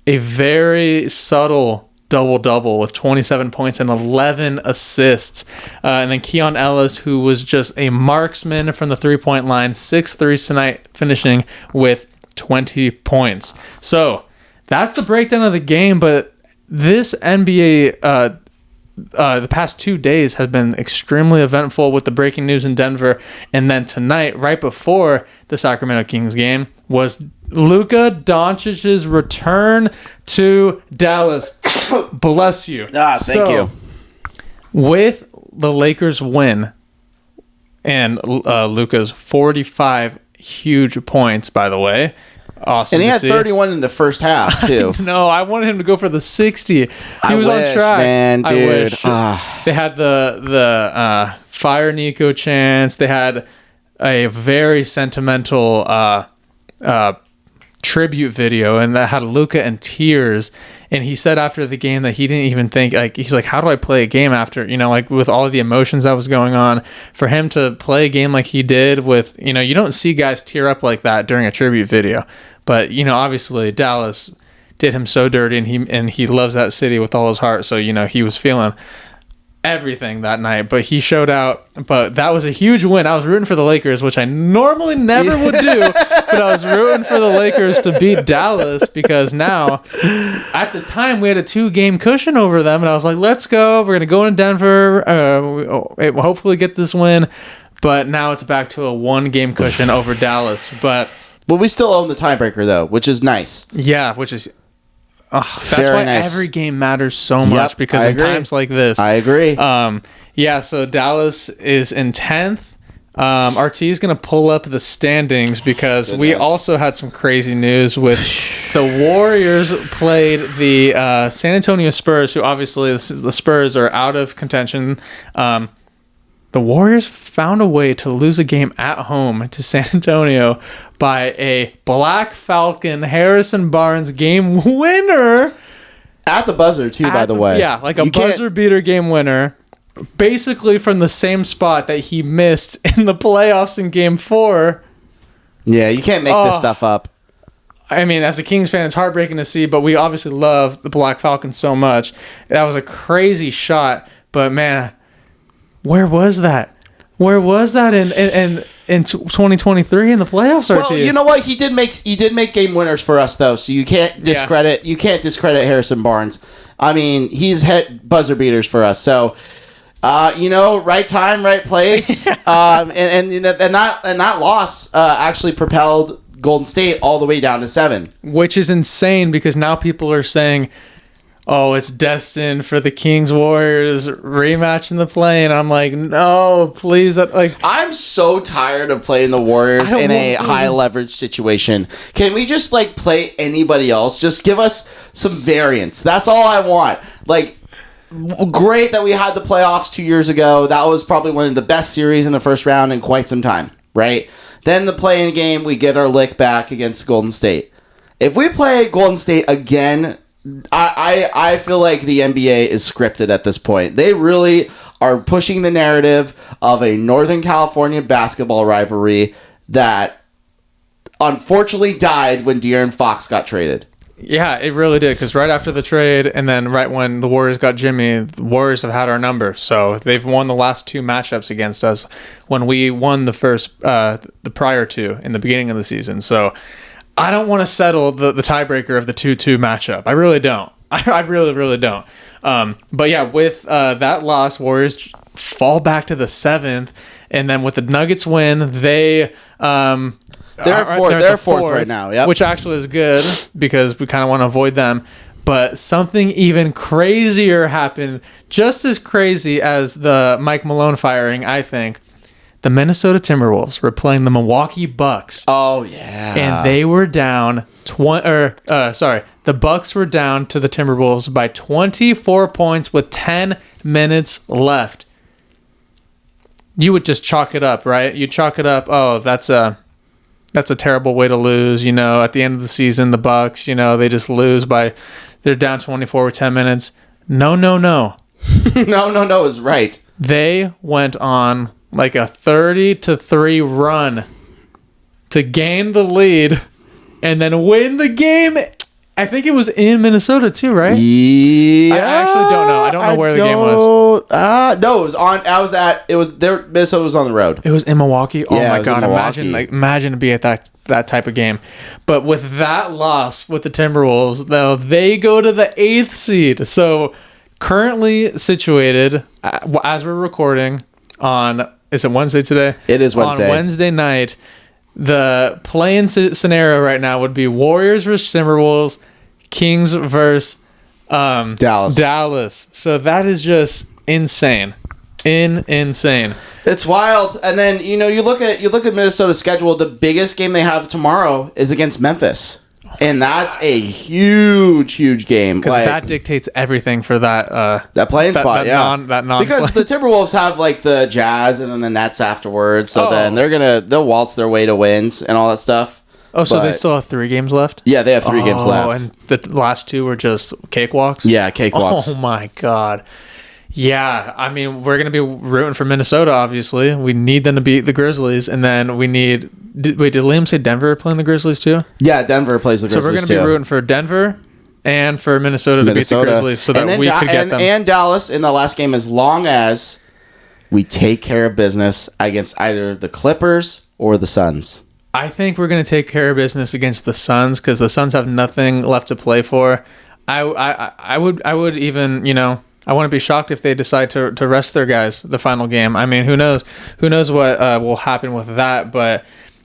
Speaker 1: a very subtle double-double with 27 points and 11 assists. And then Keon Ellis, who was just a marksman from the three-point line, 6 threes tonight, finishing with 20 points. So that's the breakdown of the game, but this NBA, the past 2 days has been extremely eventful with the breaking news in Denver. And then tonight, right before the Sacramento Kings game, was Luka Doncic's return to Dallas. Bless you.
Speaker 2: Thank you.
Speaker 1: With the Lakers win and Luka's 45 huge points, by the way. Awesome.
Speaker 2: And he had 31 in the first half, too.
Speaker 1: No, I wanted him to go for the 60. He was
Speaker 2: on
Speaker 1: track.
Speaker 2: Man, dude.
Speaker 1: I wish. They had the Fire Nico chants. They had a very sentimental tribute video, and that had Luka in tears. And he said after the game that he didn't even think, he's like, how do I play a game after, with all of the emotions that was going on? For him to play a game like he did with, you don't see guys tear up like that during a tribute video. But, obviously Dallas did him so dirty, and he loves that city with all his heart. So, he was feeling everything that night, but he showed out. But that was a huge win. I was rooting for the Lakers, which I normally never would do, but I was rooting for the Lakers to beat Dallas because now, at the time, we had a 2-game cushion over them, and I was like, let's go. We're going to go in Denver, hopefully get this win. But now it's back to a 1-game cushion over Dallas. But
Speaker 2: we still own the tiebreaker, though, which is nice.
Speaker 1: Yeah, which is... that's
Speaker 2: Very
Speaker 1: why
Speaker 2: nice.
Speaker 1: Every game matters so much because in times like this.
Speaker 2: I agree.
Speaker 1: So Dallas is in 10th. RT is going to pull up the standings because we also had some crazy news with the Warriors played the San Antonio Spurs, who obviously the Spurs are out of contention. The Warriors found a way to lose a game at home to San Antonio by a Black Falcon Harrison Barnes game winner.
Speaker 2: At the buzzer, too, by the way.
Speaker 1: Yeah, like a buzzer beater game winner. Basically from the same spot that he missed in the playoffs in Game 4.
Speaker 2: Yeah, you can't make this stuff up.
Speaker 1: I mean, as a Kings fan, it's heartbreaking to see, but we obviously love the Black Falcons so much. That was a crazy shot, but man... Where was that? Where was that in 2023 in the playoffs?
Speaker 2: Well, you know what? He did make game winners for us though, so you can't discredit Harrison Barnes. I mean, he's hit buzzer beaters for us. So, right time, right place, and that loss actually propelled Golden State all the way down to 7.
Speaker 1: Which is insane because now people are saying, oh, it's destined for the Kings Warriors rematch in the play, and I'm like, no, please.
Speaker 2: I'm so tired of playing the Warriors in a high leverage situation. Can we just play anybody else? Just give us some variance. That's all I want. Great that we had the playoffs 2 years ago. That was probably one of the best series in the first round in quite some time, right? Then the play-in game, we get our lick back against Golden State. If we play Golden State again, I feel like the NBA is scripted at this point. They really are pushing the narrative of a Northern California basketball rivalry that unfortunately died when De'Aaron Fox got traded.
Speaker 1: Yeah, it really did, because right after the trade and then right when the Warriors got Jimmy, the Warriors have had our number. So they've won the last 2 matchups against us when we won the prior 2 in the beginning of the season. So I don't want to settle the tiebreaker of the 2-2 matchup. I really don't. I really, really don't. But yeah, with that loss, Warriors fall back to the 7th. And then with the Nuggets win, they're
Speaker 2: fourth right now. Yep.
Speaker 1: Which actually is good because we kind of want to avoid them. But something even crazier happened, just as crazy as the Mike Malone firing, I think. The Minnesota Timberwolves were playing the Milwaukee Bucks.
Speaker 2: Oh, yeah.
Speaker 1: And they were down the Bucks were down to the Timberwolves by 24 points with 10 minutes left. You would just chalk it up, right? You chalk it up, oh, that's a terrible way to lose, at the end of the season, the Bucks, they just lose they're down 24 with 10 minutes. No.
Speaker 2: No is right.
Speaker 1: They went on a 30-3 run to gain the lead and then win the game. I think it was in Minnesota too, right?
Speaker 2: Yeah.
Speaker 1: I actually don't know. I don't know where the game was.
Speaker 2: No, it was on. Minnesota was on the road.
Speaker 1: It was in Milwaukee. Oh
Speaker 2: Yeah,
Speaker 1: my
Speaker 2: it was
Speaker 1: God!
Speaker 2: in Milwaukee.
Speaker 1: Imagine to be at that type of game. But with that loss with the Timberwolves, though, they go to the 8th seed. So currently situated as we're recording on. Is it Wednesday today?
Speaker 2: It is Wednesday.
Speaker 1: On Wednesday night, the play-in scenario right now would be Warriors versus Timberwolves, Kings versus Dallas. So that is just insane. Insane.
Speaker 2: It's wild. And then you look at Minnesota's schedule. The biggest game they have tomorrow is against Memphis. And that's a huge game.
Speaker 1: Because that dictates everything for that
Speaker 2: play-in spot, yeah.
Speaker 1: Because
Speaker 2: the Timberwolves have the Jazz and then the Nets afterwards. So then they'll waltz their way to wins and all that stuff.
Speaker 1: Oh, so they still have 3 games left?
Speaker 2: Yeah, they have 3 games left.
Speaker 1: And the last 2 were just cakewalks?
Speaker 2: Yeah, cakewalks.
Speaker 1: Oh my God. Yeah, I mean, we're going to be rooting for Minnesota, obviously. We need them to beat the Grizzlies, and then we need... Did Liam say Denver playing the Grizzlies too?
Speaker 2: Yeah, Denver plays the Grizzlies too.
Speaker 1: So we're going to be rooting for Denver and for Minnesota to beat the Grizzlies so that we could get them.
Speaker 2: And Dallas in the last game, as long as we take care of business against either the Clippers or the Suns.
Speaker 1: I think we're going to take care of business against the Suns because the Suns have nothing left to play for. I would even, I wouldn't be shocked if they decide to rest their guys the final game. I mean, who knows what will happen with that, but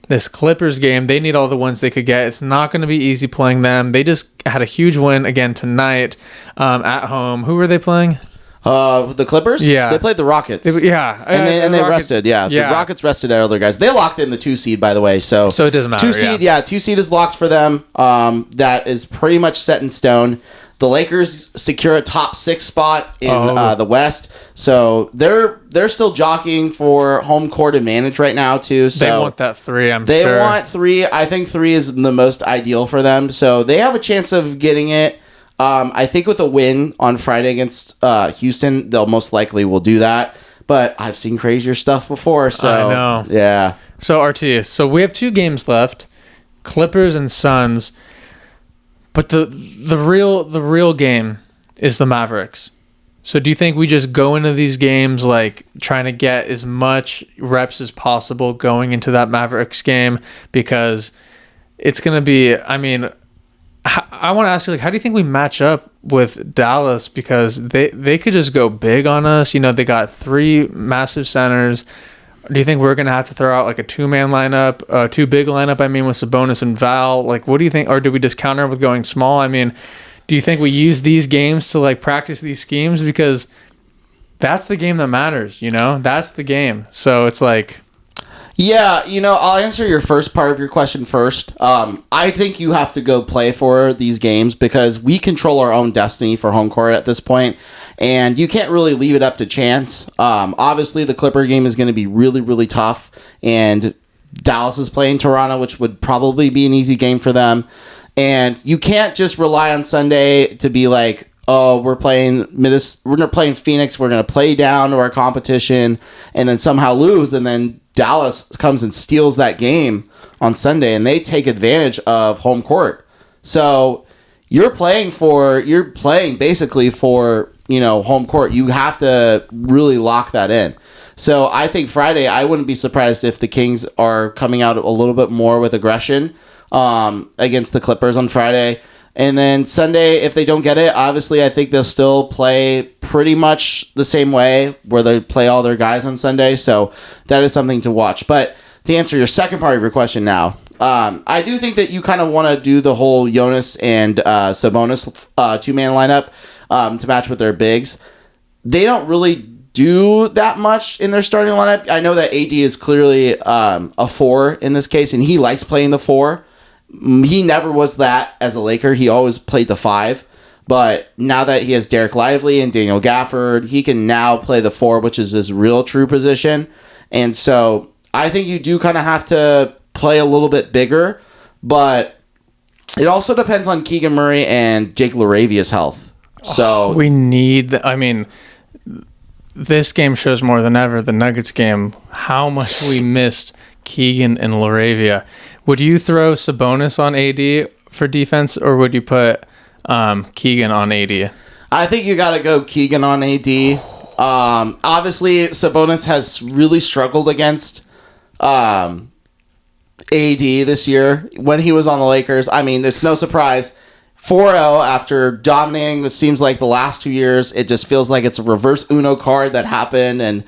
Speaker 1: this Clippers game, they need all the wins they could get. It's not going to be easy playing them. They just had a huge win again tonight at home. Who were they playing?
Speaker 2: The Clippers?
Speaker 1: Yeah.
Speaker 2: They played the Rockets.
Speaker 1: Yeah.
Speaker 2: And they rested, yeah. The Rockets rested our other guys. They locked in the 2 seed, by the way. So
Speaker 1: it doesn't matter.
Speaker 2: 2 seed, yeah. 2 seed is locked for them. That is pretty much set in stone. The Lakers secure a top 6 spot in the West, so they're still jockeying for home court advantage right now too. So
Speaker 1: they want that 3.
Speaker 2: They want 3. I think 3 is the most ideal for them, so they have a chance of getting it. I think with a win on Friday against Houston, they'll most likely will do that. But I've seen crazier stuff before, so
Speaker 1: I know.
Speaker 2: Yeah.
Speaker 1: So RT, so we have 2 games left, Clippers and Suns. But the real game is the Mavericks. So do you think we just go into these games trying to get as much reps as possible going into that Mavericks game? Because it's going to be, I mean, I want to ask you, how do you think we match up with Dallas? Because they could just go big on us. They got 3 massive centers. Do you think we're going to have to throw out like a two-man lineup, two big lineup, I mean, with Sabonis and Val? Like, what do you think? Or do we just counter with going small? I mean, do you think we use these games to like practice these schemes? Because that's the game that matters, you know? That's the game. So it's like...
Speaker 2: Yeah, I'll answer your first part of your question first. I think you have to go play for these games because we control our own destiny for home court at this point, and you can't really leave it up to chance. Obviously, the Clipper game is going to be really, really tough, and Dallas is playing Toronto, which would probably be an easy game for them. And you can't just rely on Sunday to be like, oh, we're playing Phoenix, we're going to play down to our competition, and then somehow lose, and then Dallas comes and steals that game on Sunday, and they take advantage of home court. So you're playing basically for, home court. You have to really lock that in. So I think Friday, I wouldn't be surprised if the Kings are coming out a little bit more with aggression against the Clippers on Friday. And then Sunday, if they don't get it, obviously I think they'll still play pretty much the same way where they play all their guys on Sunday. So that is something to watch. But to answer your second part of your question now, I do think that you kind of want to do the whole Jonas and Sabonis two-man lineup to match with their bigs. They don't really do that much in their starting lineup. I know that AD is clearly a 4 in this case, and he likes playing the 4. He never was that as a Laker. He always played the 5. But now that he has Derek Lively and Daniel Gafford, he can now play the 4, which is his real true position. And so I think you do kind of have to play a little bit bigger. But it also depends on Keegan Murray and Jake LaRavia's health. So
Speaker 1: we need... I mean, this game shows more than ever, the Nuggets game, how much we missed Keegan and LaRavia. Would you throw Sabonis on AD for defense, or would you put Keegan on AD?
Speaker 2: I think you got to go Keegan on AD. Obviously, Sabonis has really struggled against AD this year when he was on the Lakers. I mean, it's no surprise. 4-0 after dominating, it seems like the last 2 years. It just feels like it's a reverse Uno card that happened and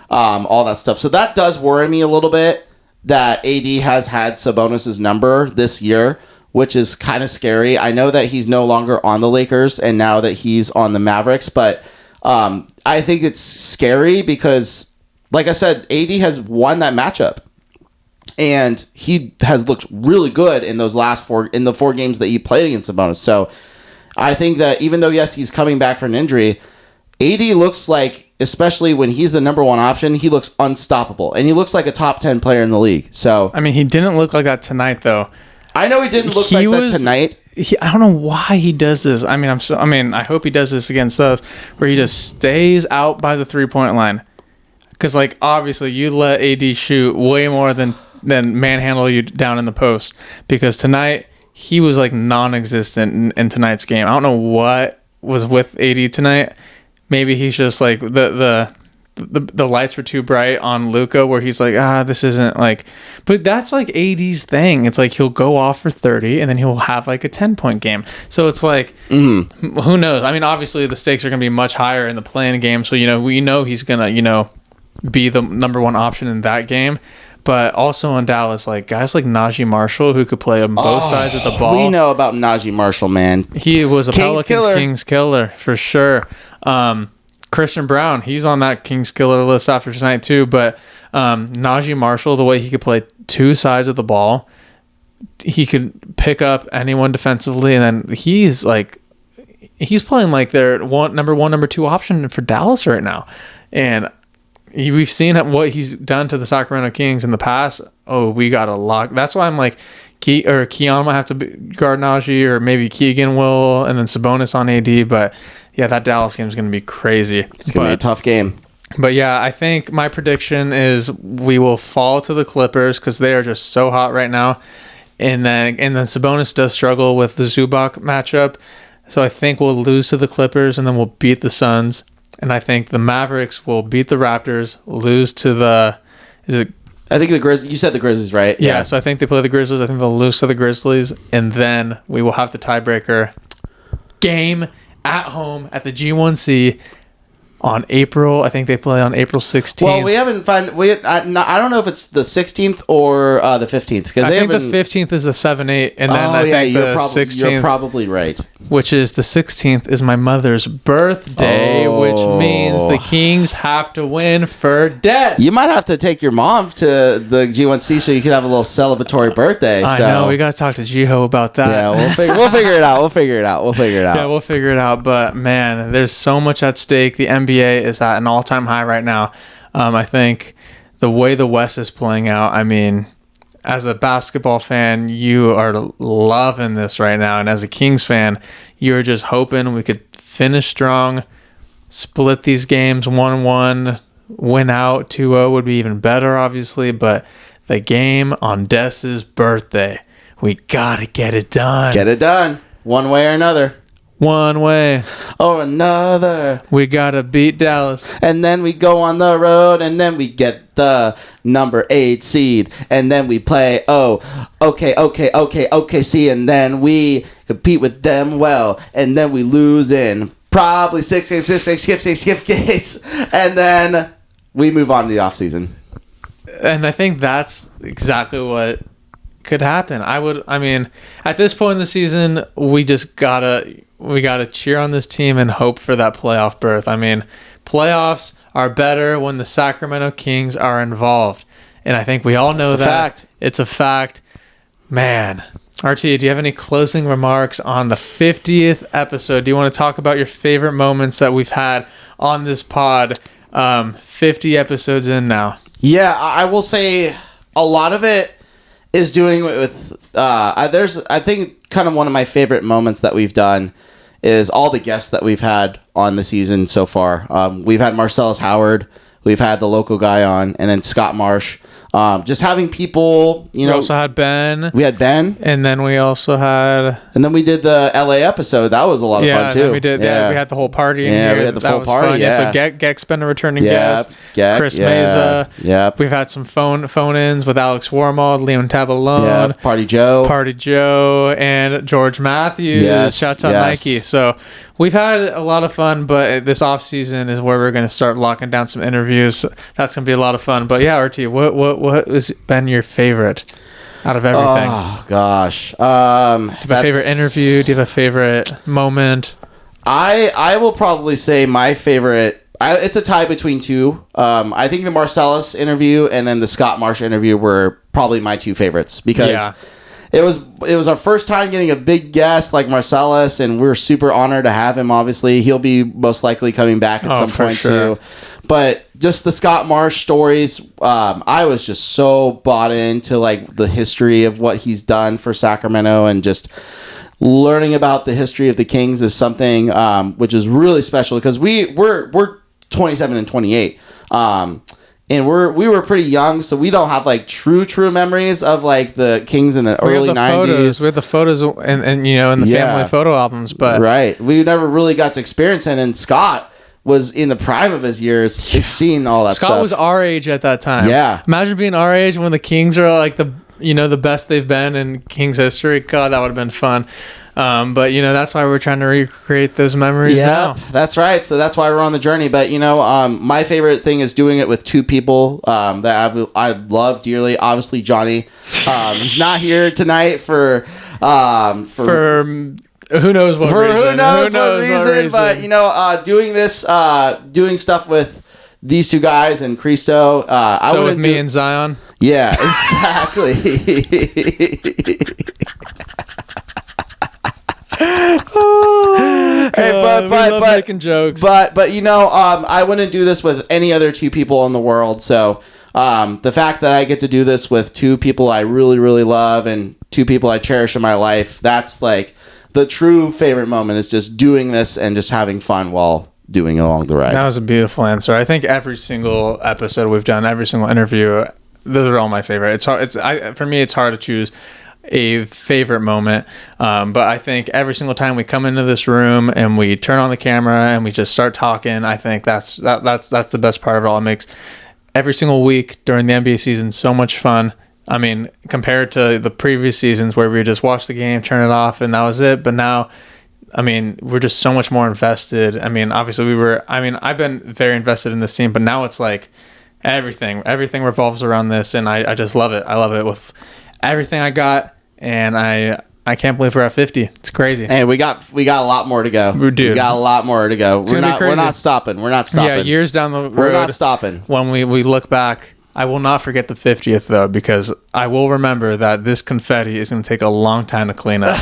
Speaker 2: all that stuff. So that does worry me a little bit, that AD has had Sabonis' number this year, which is kind of scary. I know that he's no longer on the Lakers and now that he's on the Mavericks, but I think it's scary because, like I said, AD has won that matchup. And he has looked really good in those last 4 games that he played against Sabonis. So I think that even though, yes, he's coming back from an injury, AD looks like, especially when he's the number 1 option, he looks unstoppable. And he looks like a top 10 player in the league. So
Speaker 1: I mean, he didn't look like that tonight, though.
Speaker 2: I know he didn't look like that tonight.
Speaker 1: I don't know why he does this. I mean, I hope he does this against us, where he just stays out by the 3-point line. Because, like, obviously, you let AD shoot way more than manhandle you down in the post, because tonight he was like non-existent in tonight's game. I don't know what was with AD tonight. Maybe he's just like the lights were too bright on Luka, where he's like, this isn't like, but that's like AD's thing. It's like he'll go off for 30 and then he'll have like a 10-point game. So it's like, who knows? I mean, obviously the stakes are going to be much higher in the playing game. So, we know he's going to, be the number 1 option in that game. But also in Dallas, like guys like Najee Marshall, who could play on both sides of the ball.
Speaker 2: We know about Najee Marshall, man.
Speaker 1: He was a Pelicans Kings killer for sure. Christian Brown, he's on that Kings killer list after tonight too. But Najee Marshall, the way he could play 2 sides of the ball, he could pick up anyone defensively, and then he's playing like their number 1, number 2 option for Dallas right now, and we've seen what he's done to the Sacramento Kings in the past. Oh, we got to lock. That's why I'm like, Keon might have to guard Najee, or maybe Keegan will, and then Sabonis on AD. But yeah, that Dallas game is going to be crazy.
Speaker 2: It's going to be a tough game.
Speaker 1: But yeah, I think my prediction is we will fall to the Clippers because they are just so hot right now. And then Sabonis does struggle with the Zubac matchup. So I think we'll lose to the Clippers, and then we'll beat the Suns. And I think the Mavericks will beat the Raptors, lose to the...
Speaker 2: I think the Grizzlies... You said the Grizzlies, right?
Speaker 1: Yeah, so I think they play the Grizzlies. I think they'll lose to the Grizzlies. And then we will have the tiebreaker game at home at the G1C. on April. I think they play on April 16th.
Speaker 2: Well, we haven't found. I don't know if it's the 16th or the 15th because
Speaker 1: I think the 15th is the 7-8, and then I think the 16th.
Speaker 2: You're probably right.
Speaker 1: Which is the 16th is my mother's birthday, which means the Kings have to win for Des.
Speaker 2: You might have to take your mom to the G1C so you can have a little celebratory birthday.
Speaker 1: I know, we got to talk to Jiho about that.
Speaker 2: Yeah, we'll figure it out. We'll figure it out.
Speaker 1: Yeah, we'll figure it out. But man, there's so much at stake. The NBA is at an all-time high right now. I think the way the West is playing out, I mean, as a basketball fan, you are loving this right now. And as a Kings fan, you're just hoping we could finish strong, split these games 1-1, win out 2-0 would be even better, obviously. But the game on Des's birthday, we got to get it done.
Speaker 2: Get it done. One way or another.
Speaker 1: One way
Speaker 2: or another.
Speaker 1: We got to beat Dallas.
Speaker 2: And then we go on the road, and then we get the number 8 seed. And then we play, OKC. And then we compete with them well. And then we lose in probably 6 games. And then we move on to the offseason.
Speaker 1: And I think that's exactly what could happen. I mean, at this point in the season, we just gotta cheer on this team and hope for that playoff berth. I mean, playoffs are better when the Sacramento Kings are involved, and I think we all know that. It's a fact. Man, RT, do you have any closing remarks on the 50th episode? Do you want to talk about your favorite moments that we've had on this pod? 50 episodes in now.
Speaker 2: Yeah, I will say a lot of it is doing with I think kind of one of my favorite moments that we've done is all the guests that we've had on the season so far. We've had Marcellus Howard, we've had the local guy on, and then Scott Marsh. Just having people,
Speaker 1: We also had Ben.
Speaker 2: We had Ben.
Speaker 1: And then we also had...
Speaker 2: And then we did the LA episode. That was a lot of fun, too.
Speaker 1: We did. Yeah, we had the whole party in here.
Speaker 2: We had the full party,
Speaker 1: fun. So Geck's been a returning guest. Chris Meza.
Speaker 2: Yep.
Speaker 1: We've had some phone-ins with Alex Warmald, Leon Tabalone.
Speaker 2: Yep. Party Joe.
Speaker 1: And George Matthews.
Speaker 2: Yes.
Speaker 1: Shouts out Nike. So we've had a lot of fun, but this off-season is where we're going to start locking down some interviews. That's going to be a lot of fun. But yeah, RT, what has been your favorite out of everything?
Speaker 2: Oh, gosh.
Speaker 1: Do you have a favorite interview? Do you have a favorite moment?
Speaker 2: I will probably say my favorite... it's a tie between two. I think the Marcellus interview and then the Scott Marsh interview were probably my two favorites because it was our first time getting a big guest like Marcellus, and we're super honored to have him. Obviously, he'll be most likely coming back at some point too. But just the Scott Marsh stories, I was just so bought into like the history of what he's done for Sacramento, and just learning about the history of the Kings is something which is really special because we're 27 and 28. And we were pretty young, so we don't have like true memories of like the Kings in the early 90s.
Speaker 1: We had the photos and in the family photo albums, but
Speaker 2: right, we never really got to experience it. And Scott was in the prime of his years, seeing all that stuff.
Speaker 1: Scott was our age at that time.
Speaker 2: Yeah,
Speaker 1: imagine being our age when the Kings are like the best they've been in Kings history. God, that would have been fun. But that's why we're trying to recreate those memories now.
Speaker 2: That's right. So that's why we're on the journey. But my favorite thing is doing it with two people that I love dearly. Obviously, Johnny. He's not here tonight for
Speaker 1: who knows what reason.
Speaker 2: Who knows what reason. But doing this, doing stuff with these two guys and Christo.
Speaker 1: With me and Zion.
Speaker 2: Yeah, exactly.
Speaker 1: But making jokes.
Speaker 2: But I wouldn't do this with any other two people in the world. So the fact that I get to do this with two people I really, really love and two people I cherish in my life, that's like the true favorite moment, is just doing this and just having fun while doing along the ride.
Speaker 1: That was a beautiful answer. I think every single episode we've done, every single interview, those are all my favorite. It's hard. For me, it's hard to choose a favorite moment, but I think every single time we come into this room and we turn on the camera and we just start talking, I think that's the best part of it all. It makes every single week during the NBA season so much fun. I mean, compared to the previous seasons where we just watch the game, turn it off, and that was it. But now I mean, we're just so much more invested. I mean, obviously I've been very invested in this team, but now it's like everything revolves around this, and I just love it. I love it with everything I got, and I can't believe we're at 50. It's crazy.
Speaker 2: Hey, we got a lot more to go.
Speaker 1: We do.
Speaker 2: We got a lot more to go. We're not stopping. We're not stopping.
Speaker 1: Yeah, years down the road.
Speaker 2: We're not stopping.
Speaker 1: When we look back, I will not forget the 50th though, because I will remember that this confetti is going to take a long time to clean up.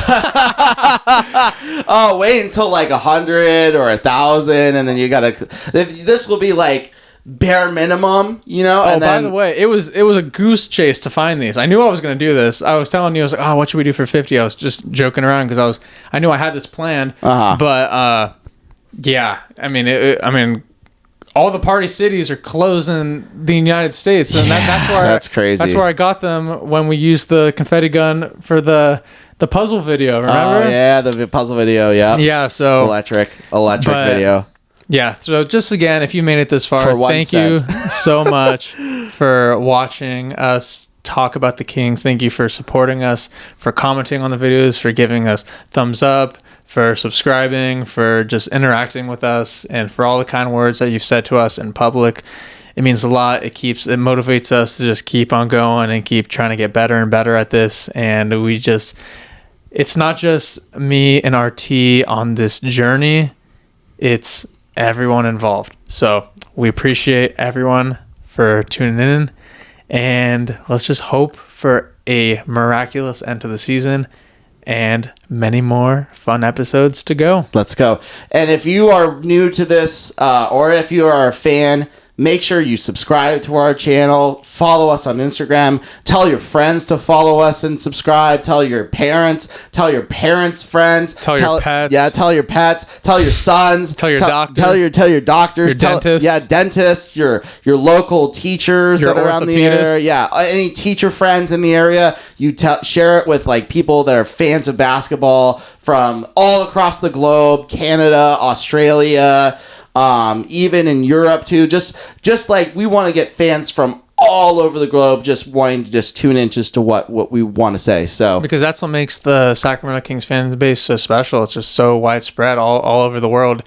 Speaker 2: Oh, wait until like 100 or 1,000, and then you gotta. This will be like bare minimum, you know.
Speaker 1: Oh,
Speaker 2: and then,
Speaker 1: by the way, it was a goose chase to find these. I knew I was going to do this. I was telling you, I was like, oh, what should we do for 50? I was just joking around because I knew I had this plan. But yeah, I mean, all the party cities are closing the United States, and that's crazy. That's where I got them when we used the confetti gun for the puzzle video. Remember?
Speaker 2: Oh yeah, the puzzle video. Yeah.
Speaker 1: Yeah. So
Speaker 2: electric video.
Speaker 1: Yeah. So just again, if you made it this far, thank you so much for watching us talk about the Kings. Thank you for supporting us, for commenting on the videos, for giving us thumbs up, for subscribing, for just interacting with us, and for all the kind words that you've said to us in public. It means a lot. It motivates us to just keep on going and keep trying to get better and better at this. And it's not just me and RT on this journey. It's everyone involved. So we appreciate everyone for tuning in, and let's just hope for a miraculous end to the season and many more fun episodes to go.
Speaker 2: Let's go. And if you are new to this, or if you are a fan, make sure you subscribe to our channel, follow us on Instagram, tell your friends to follow us and subscribe, tell your parents friends,
Speaker 1: tell your pets.
Speaker 2: Yeah, tell your pets, tell your sons,
Speaker 1: tell your doctors,
Speaker 2: tell your doctors,
Speaker 1: dentists.
Speaker 2: Yeah, dentists, your local teachers that are around the area. Yeah, any teacher friends in the area, share it with like people that are fans of basketball from all across the globe, Canada, Australia, even in Europe too. Just like we want to get fans from all over the globe just wanting to just tune in just to what we want to say. So
Speaker 1: because that's what makes the Sacramento Kings fan base so special. It's just so widespread all over the world.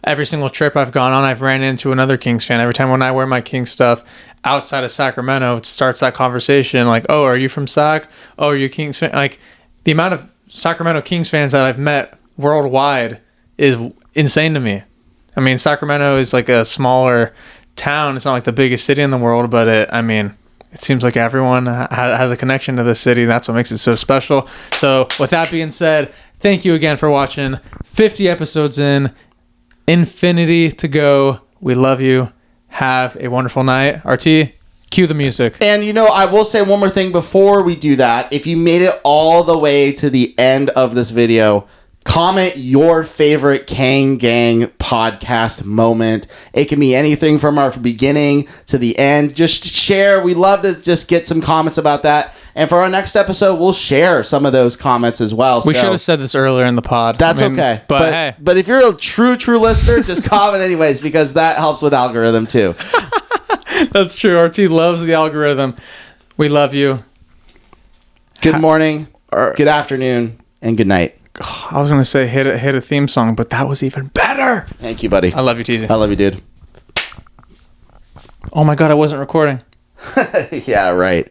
Speaker 1: Every single trip I've gone on, I've ran into another Kings fan. Every time when I wear my Kings stuff outside of Sacramento, it starts that conversation like, oh, are you from Sac? Oh, are you a Kings fan? Like the amount of Sacramento Kings fans that I've met worldwide is insane to me. I mean, Sacramento is like a smaller town. It's not like the biggest city in the world, but it seems like everyone has a connection to the city. That's what makes it so special. So with that being said, thank you again for watching. 50 episodes in, infinity to go. We love you. Have a wonderful night. RT, cue the music.
Speaker 2: And I will say one more thing before we do that. If you made it all the way to the end of this video, comment your favorite Kang Gang podcast moment. It can be anything from our beginning to the end. Just share. We love to just get some comments about that. And for our next episode, we'll share some of those comments as well.
Speaker 1: We should have said this earlier in the pod.
Speaker 2: That's okay.
Speaker 1: But hey.
Speaker 2: But if you're a true listener, just comment anyways, because that helps with algorithm too.
Speaker 1: That's true. RT loves the algorithm. We love you.
Speaker 2: Good morning, good afternoon, and good night.
Speaker 1: I was going to say hit a theme song, but that was even better.
Speaker 2: Thank you, buddy.
Speaker 1: I love you, Teasy.
Speaker 2: I love you, dude.
Speaker 1: Oh my God, I wasn't recording.
Speaker 2: Yeah, right.